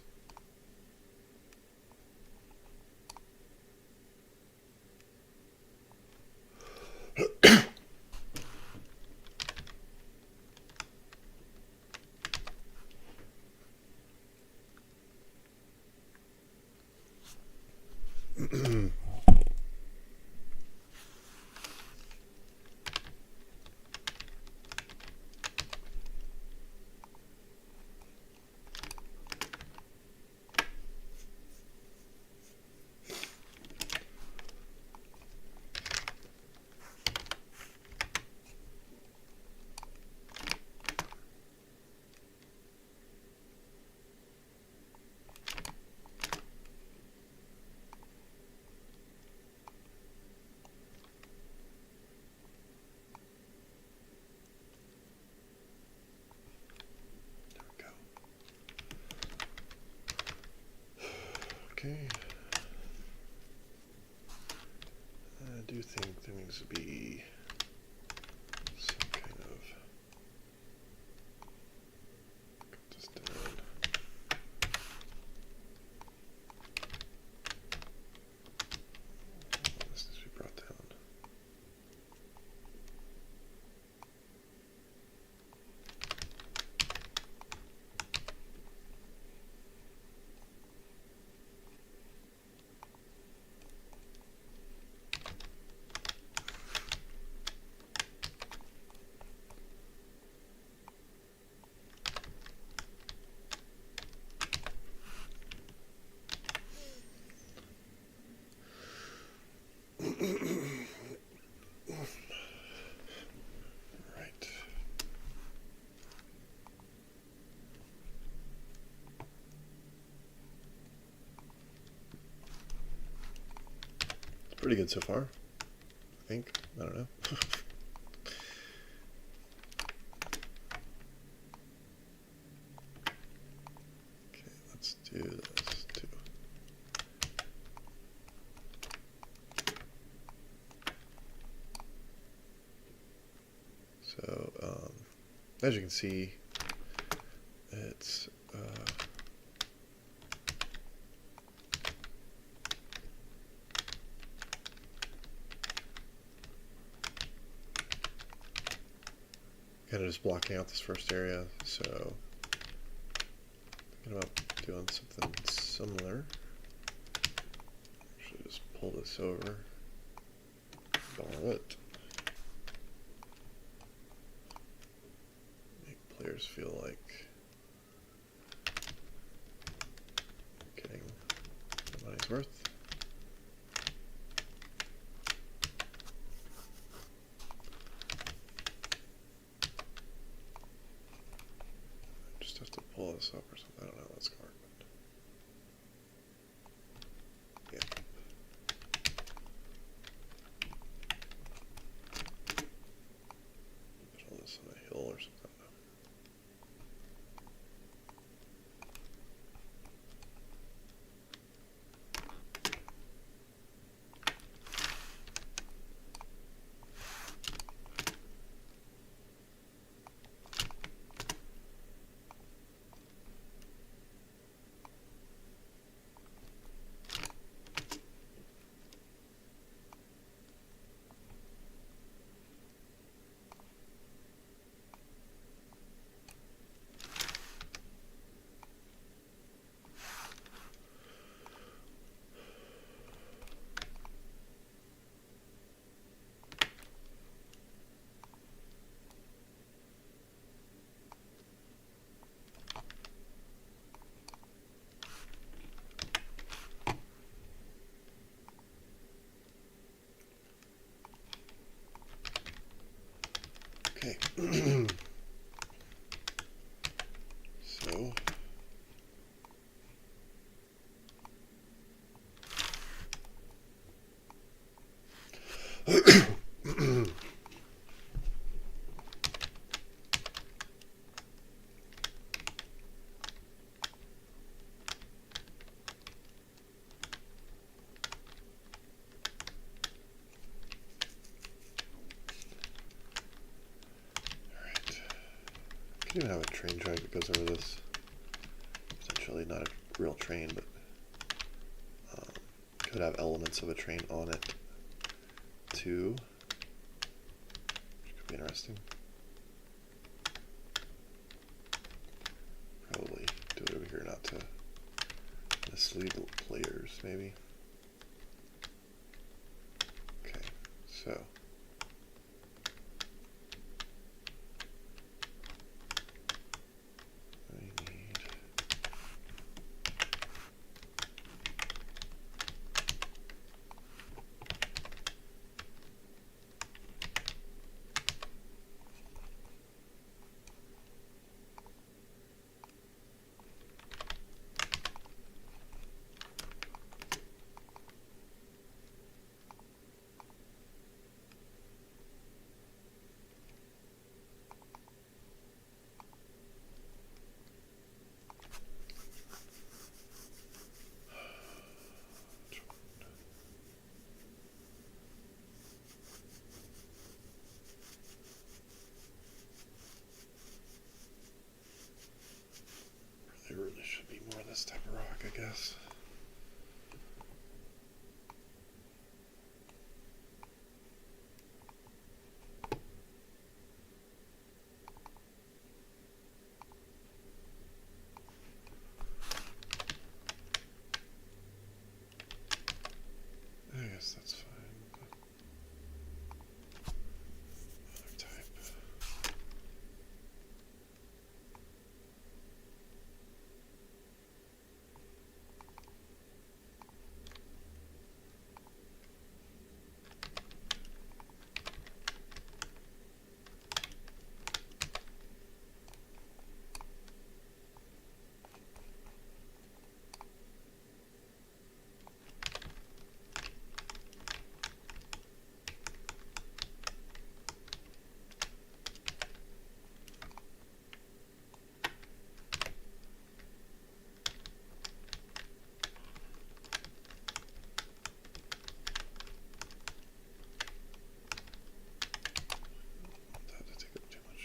Okay. I do think there needs to be some kind of cut this down. This needs to be brought down. Right. It's pretty good so far, I think. I don't know. Okay, let's do this too. So, as you can see, it's kind of just blocking out this first area. So, thinking about doing something similar. Actually, just pull this over. all of it. Make players feel like getting the money's worth. I just have to pull this up or something. I don't know how that's going to work. But yeah. Put all this on a hill or something. Okay. So I could even have a train track that goes over this. Essentially not a real train, but could have elements of a train on it too, which could be interesting. Probably do it over here not to mislead the players, maybe. Okay, so there really should be more of this type of rock, I guess. I guess that's fine. Other type. That to take up too much.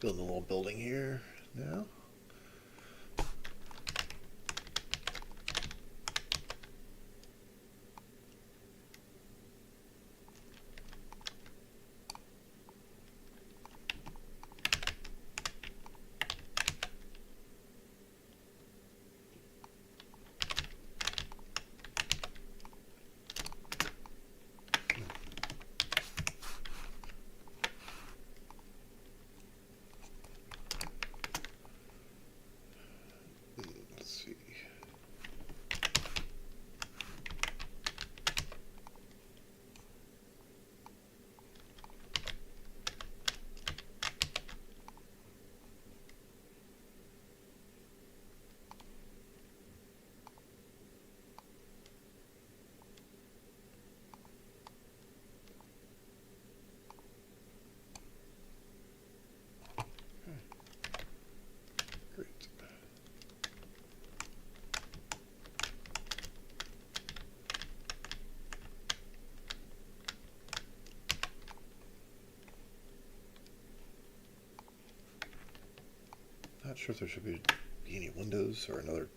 Building a little building here now. Great. Not sure if there should be any windows or another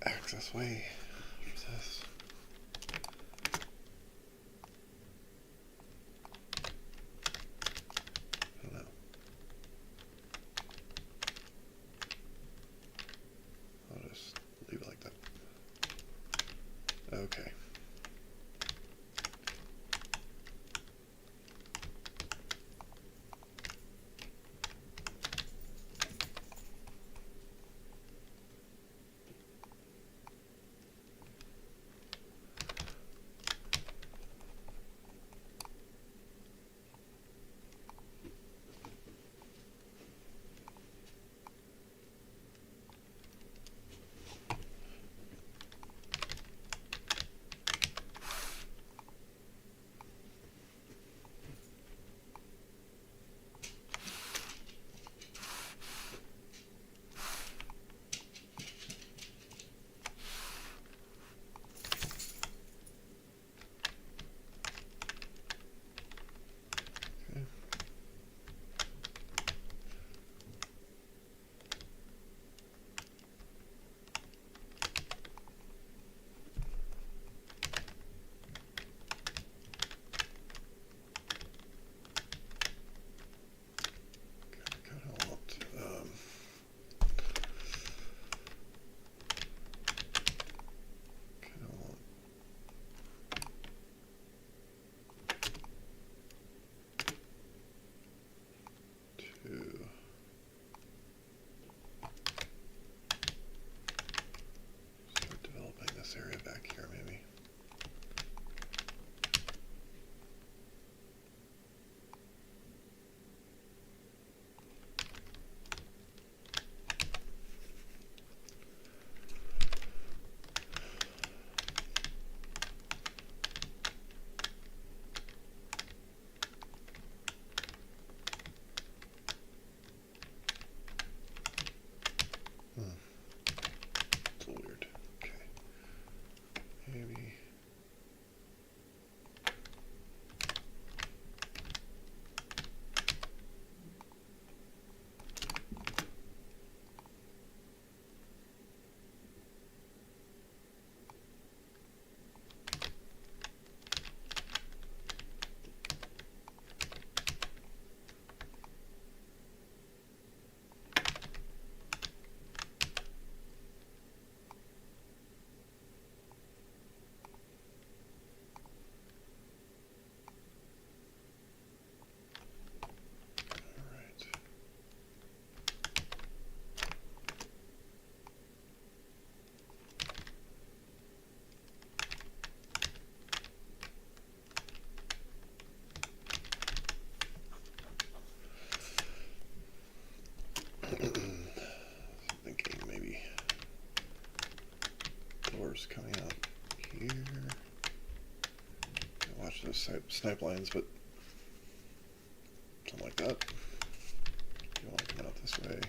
access way for this. I don't know. I'll just leave it like that. Okay. Start developing this area back here, maybe. It's a little weird. Okay. Maybe. Thinking maybe doors coming out here. Watch those snipe lines, but something like that. You want to come out this way.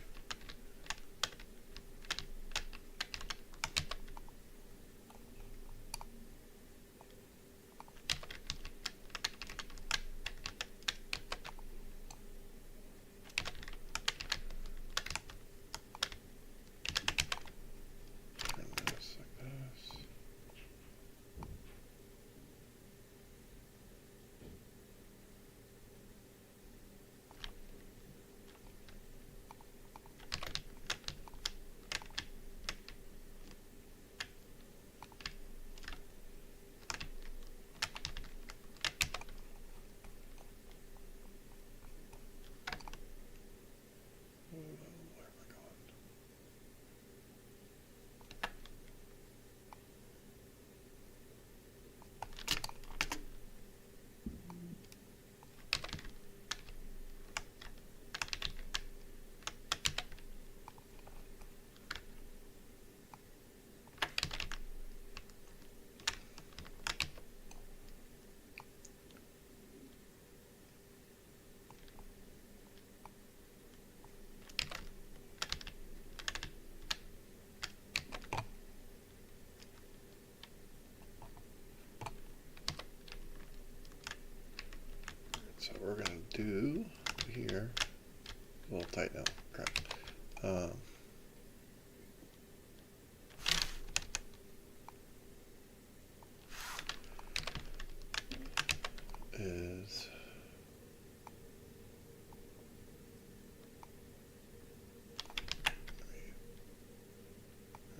a little tight now. Crap. Is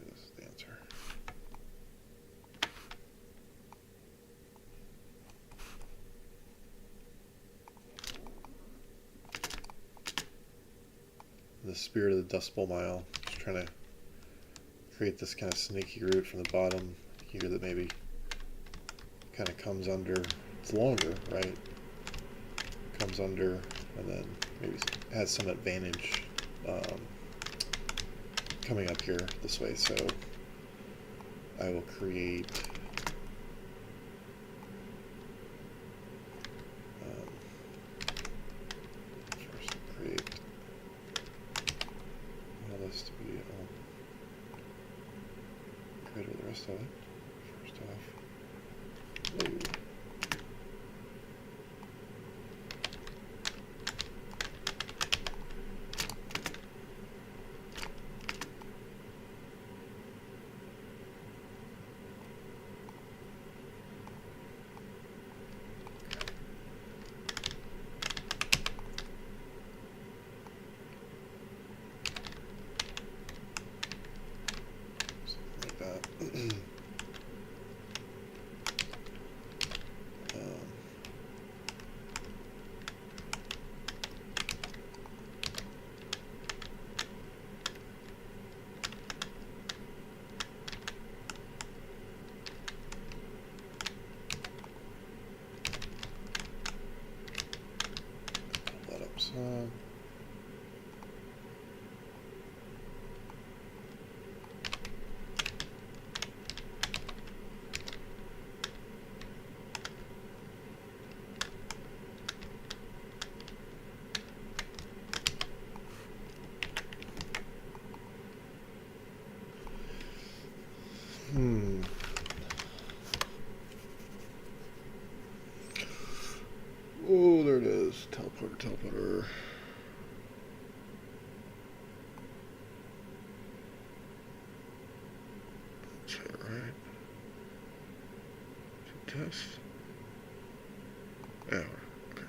this is the answer. The spirit of the Dust Bowl Mile, just trying to create this kind of snaky route from the bottom here that maybe kind of comes under. It's longer, right? Comes under, and then maybe has some advantage coming up here this way. So I will create first create all this to be create the rest of it. First off, ooh. Oh, there it is. Teleporter. That's it, right? Test. Yeah. Okay.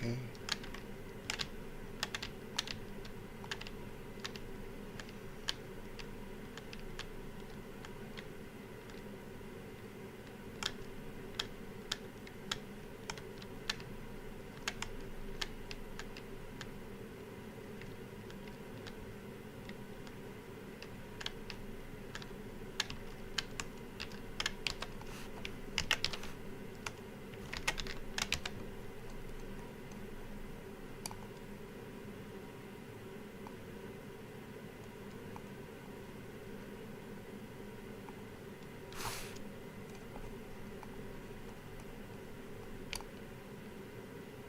Okay.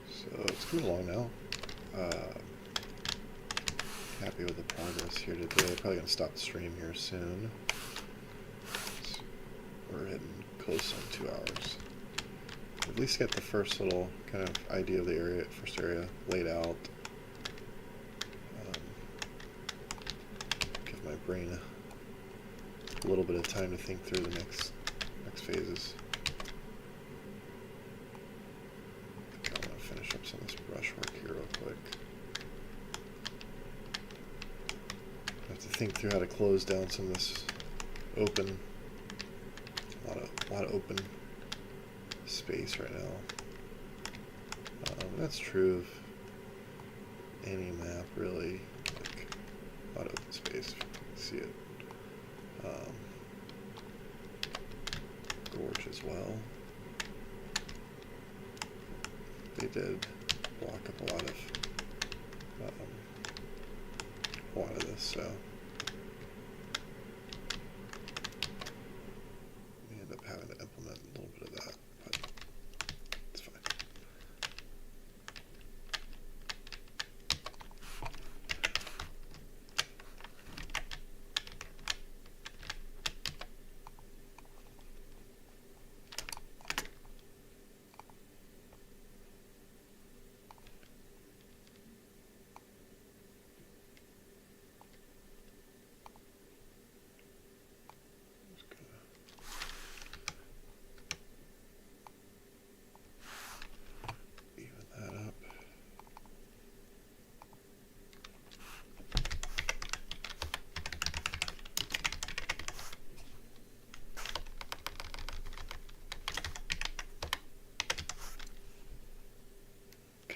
So it's coming along now. Happy with the progress here today. Probably gonna stop the stream here soon. We're hitting close on 2 hours. At least get the first little kind of idea of the area, first area laid out. Give my brain a a little bit of time to think through the next phases. I think I want to finish up some of this brushwork here real quick. I have to think through how to close down some of this open, a lot of open space right now. That's true of any map, really. Like, a lot of open space, if you can see it. Gorge as well. They did block up a lot of this, so we end up having to implement a little bit of that, but it's fine.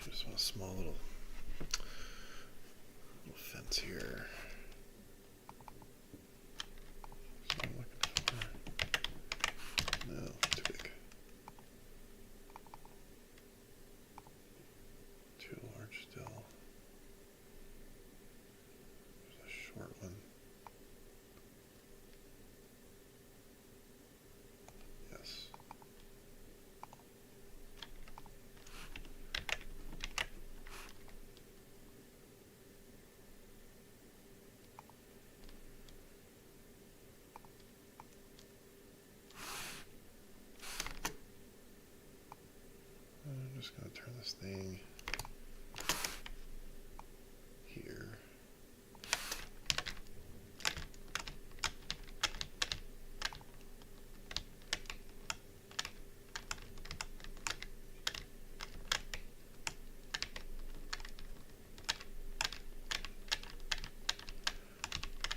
Just want a small little fence here. That's what I'm looking for. No, too big. Too large still. There's a short one. Yes. I'm just going to turn this thing here.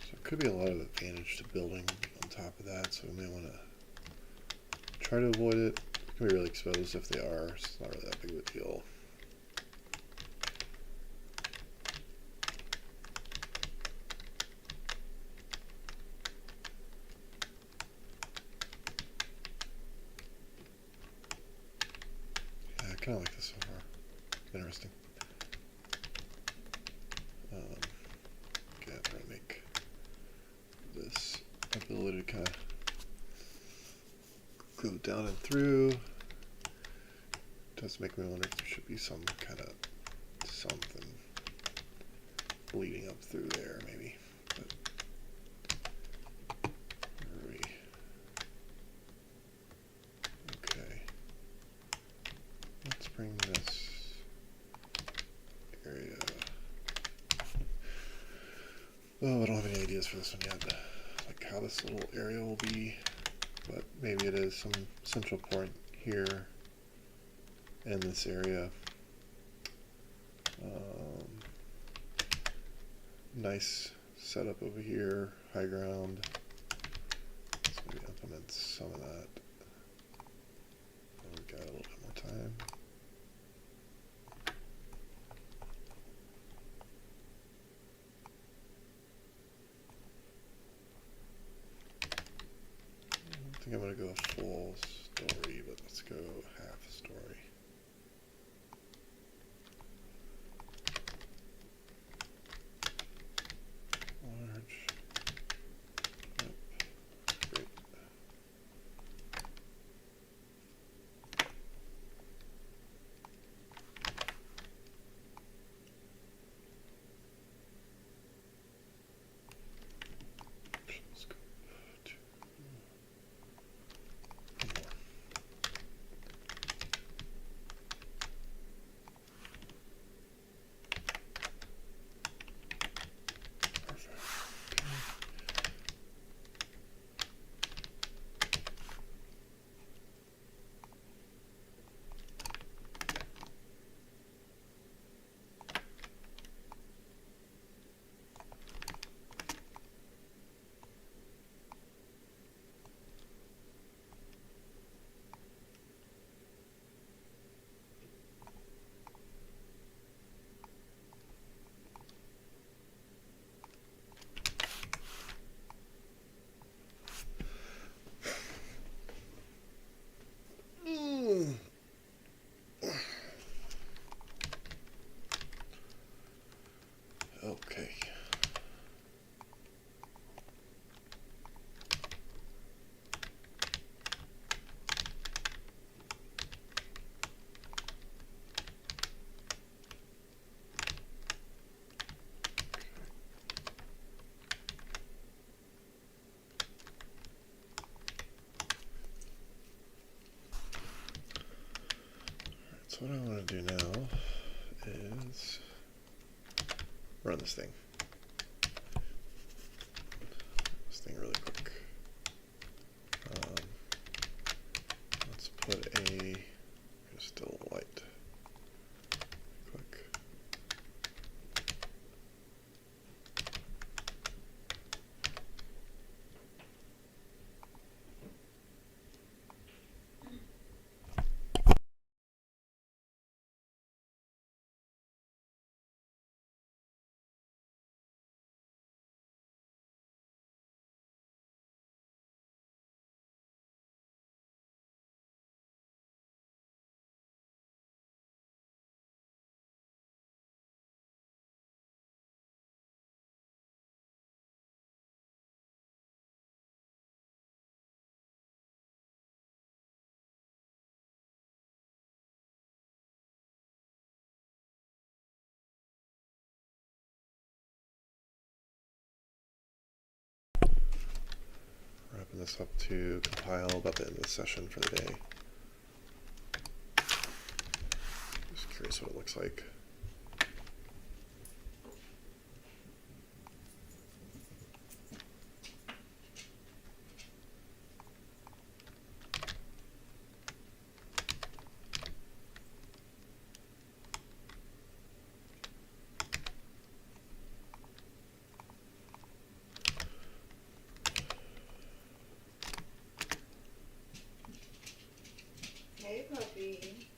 So it could be a lot of advantage to building on top of that, so we may want to try to avoid it. It can be really exposed if they are, so it's not really that big of a deal. Yeah, I kind of like this so far. Interesting. Again, trying to make this ability to kind of go down and through. Does make me wonder if there should be some kind of something leading up through there, maybe. But okay. Let's bring this area. Oh, I don't have any ideas for this one yet. Like how this little area will be, but maybe it is some central point here in this area. Nice setup over here, high ground. Let's maybe implement some of that. We've got a little bit more time. I think I'm going to go full story, but let's go half story. Large. Yep. Great. Let's go to one more. So what I want to do now is run this thing. This thing really quick. Let's put a still white. Quick. Wrapping this up to compile about the end of the session for the day. Just curious what it looks like. Hey, puppy.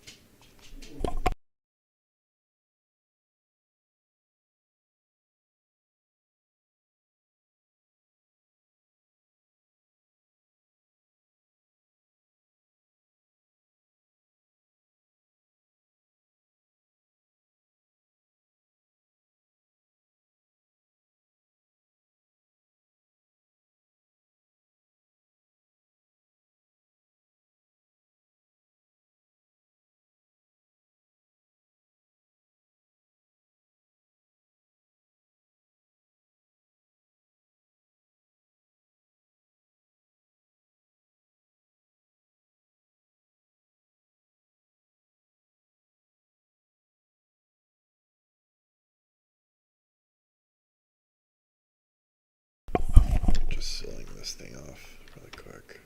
Just sealing this thing off really quick.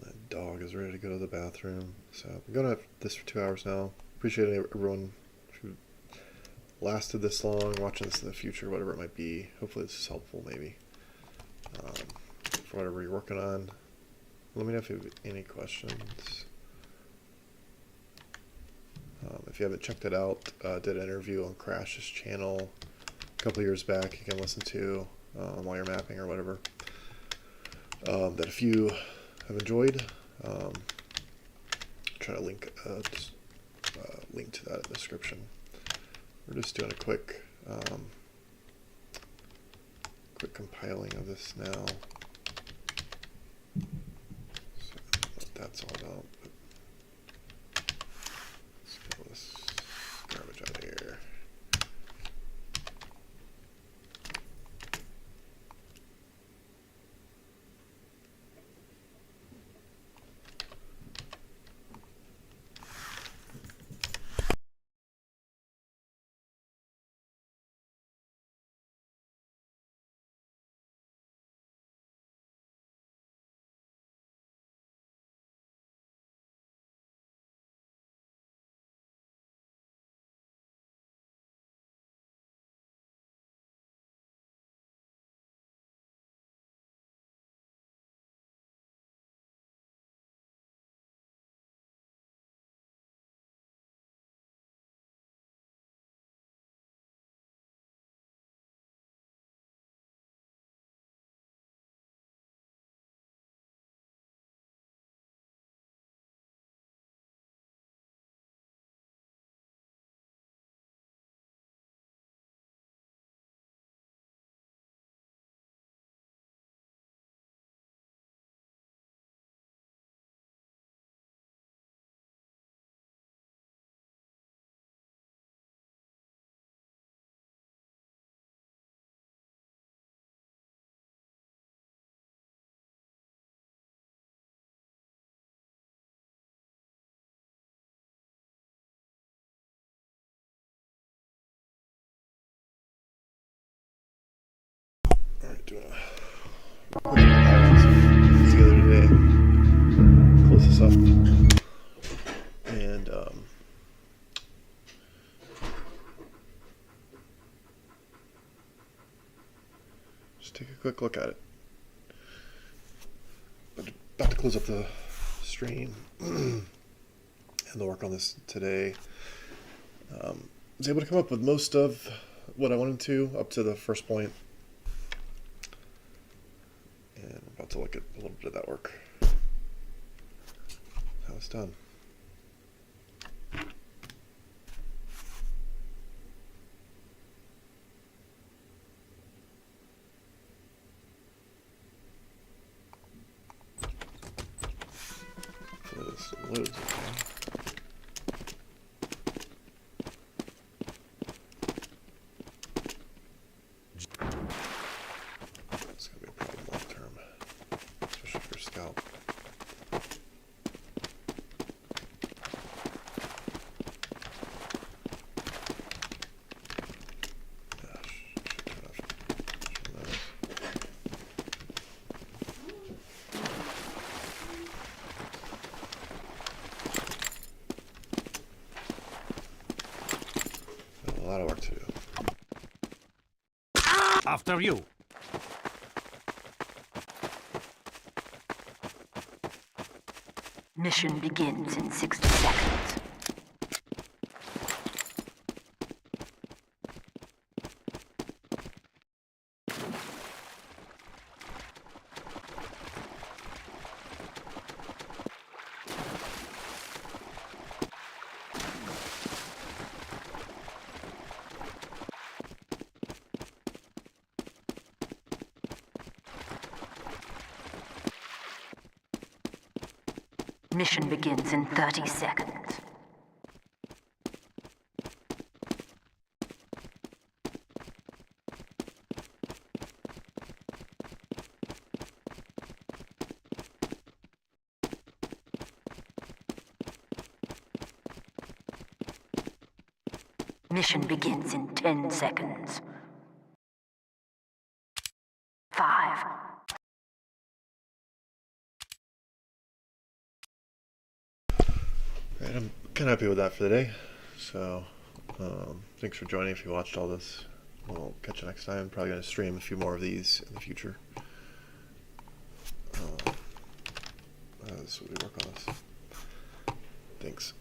That dog is ready to go to the bathroom. So I've been going at this for 2 hours now. Appreciate everyone who lasted this long, watching this in the future, whatever it might be. Hopefully this is helpful, maybe. For whatever you're working on. Let me know if you have any questions. If you haven't checked it out, did an interview on Crash's channel a couple years back. You can listen to while you're mapping or whatever. That if you have enjoyed, try to link link to that in the description. We're just doing a quick compiling of this now. So I don't know what that's all about. But let's get all this garbage out of here. stuff. And just take a quick look at it. But about to close up the stream and the work on this today. I was able to come up with most of what I wanted to up to the first point. And I'm about to look at a little bit of that work. How it's done. This loads of them. It's gonna be a problem long term, especially for scalp. A lot of work to do. After you. Mission begins in 60 seconds. Mission begins in 30 seconds. Mission begins in 10 seconds. 5. Right, I'm kind of happy with that for the day. So, thanks for joining if you watched all this. We'll catch you next time. Probably going to stream a few more of these in the future. As we work on this. Thanks.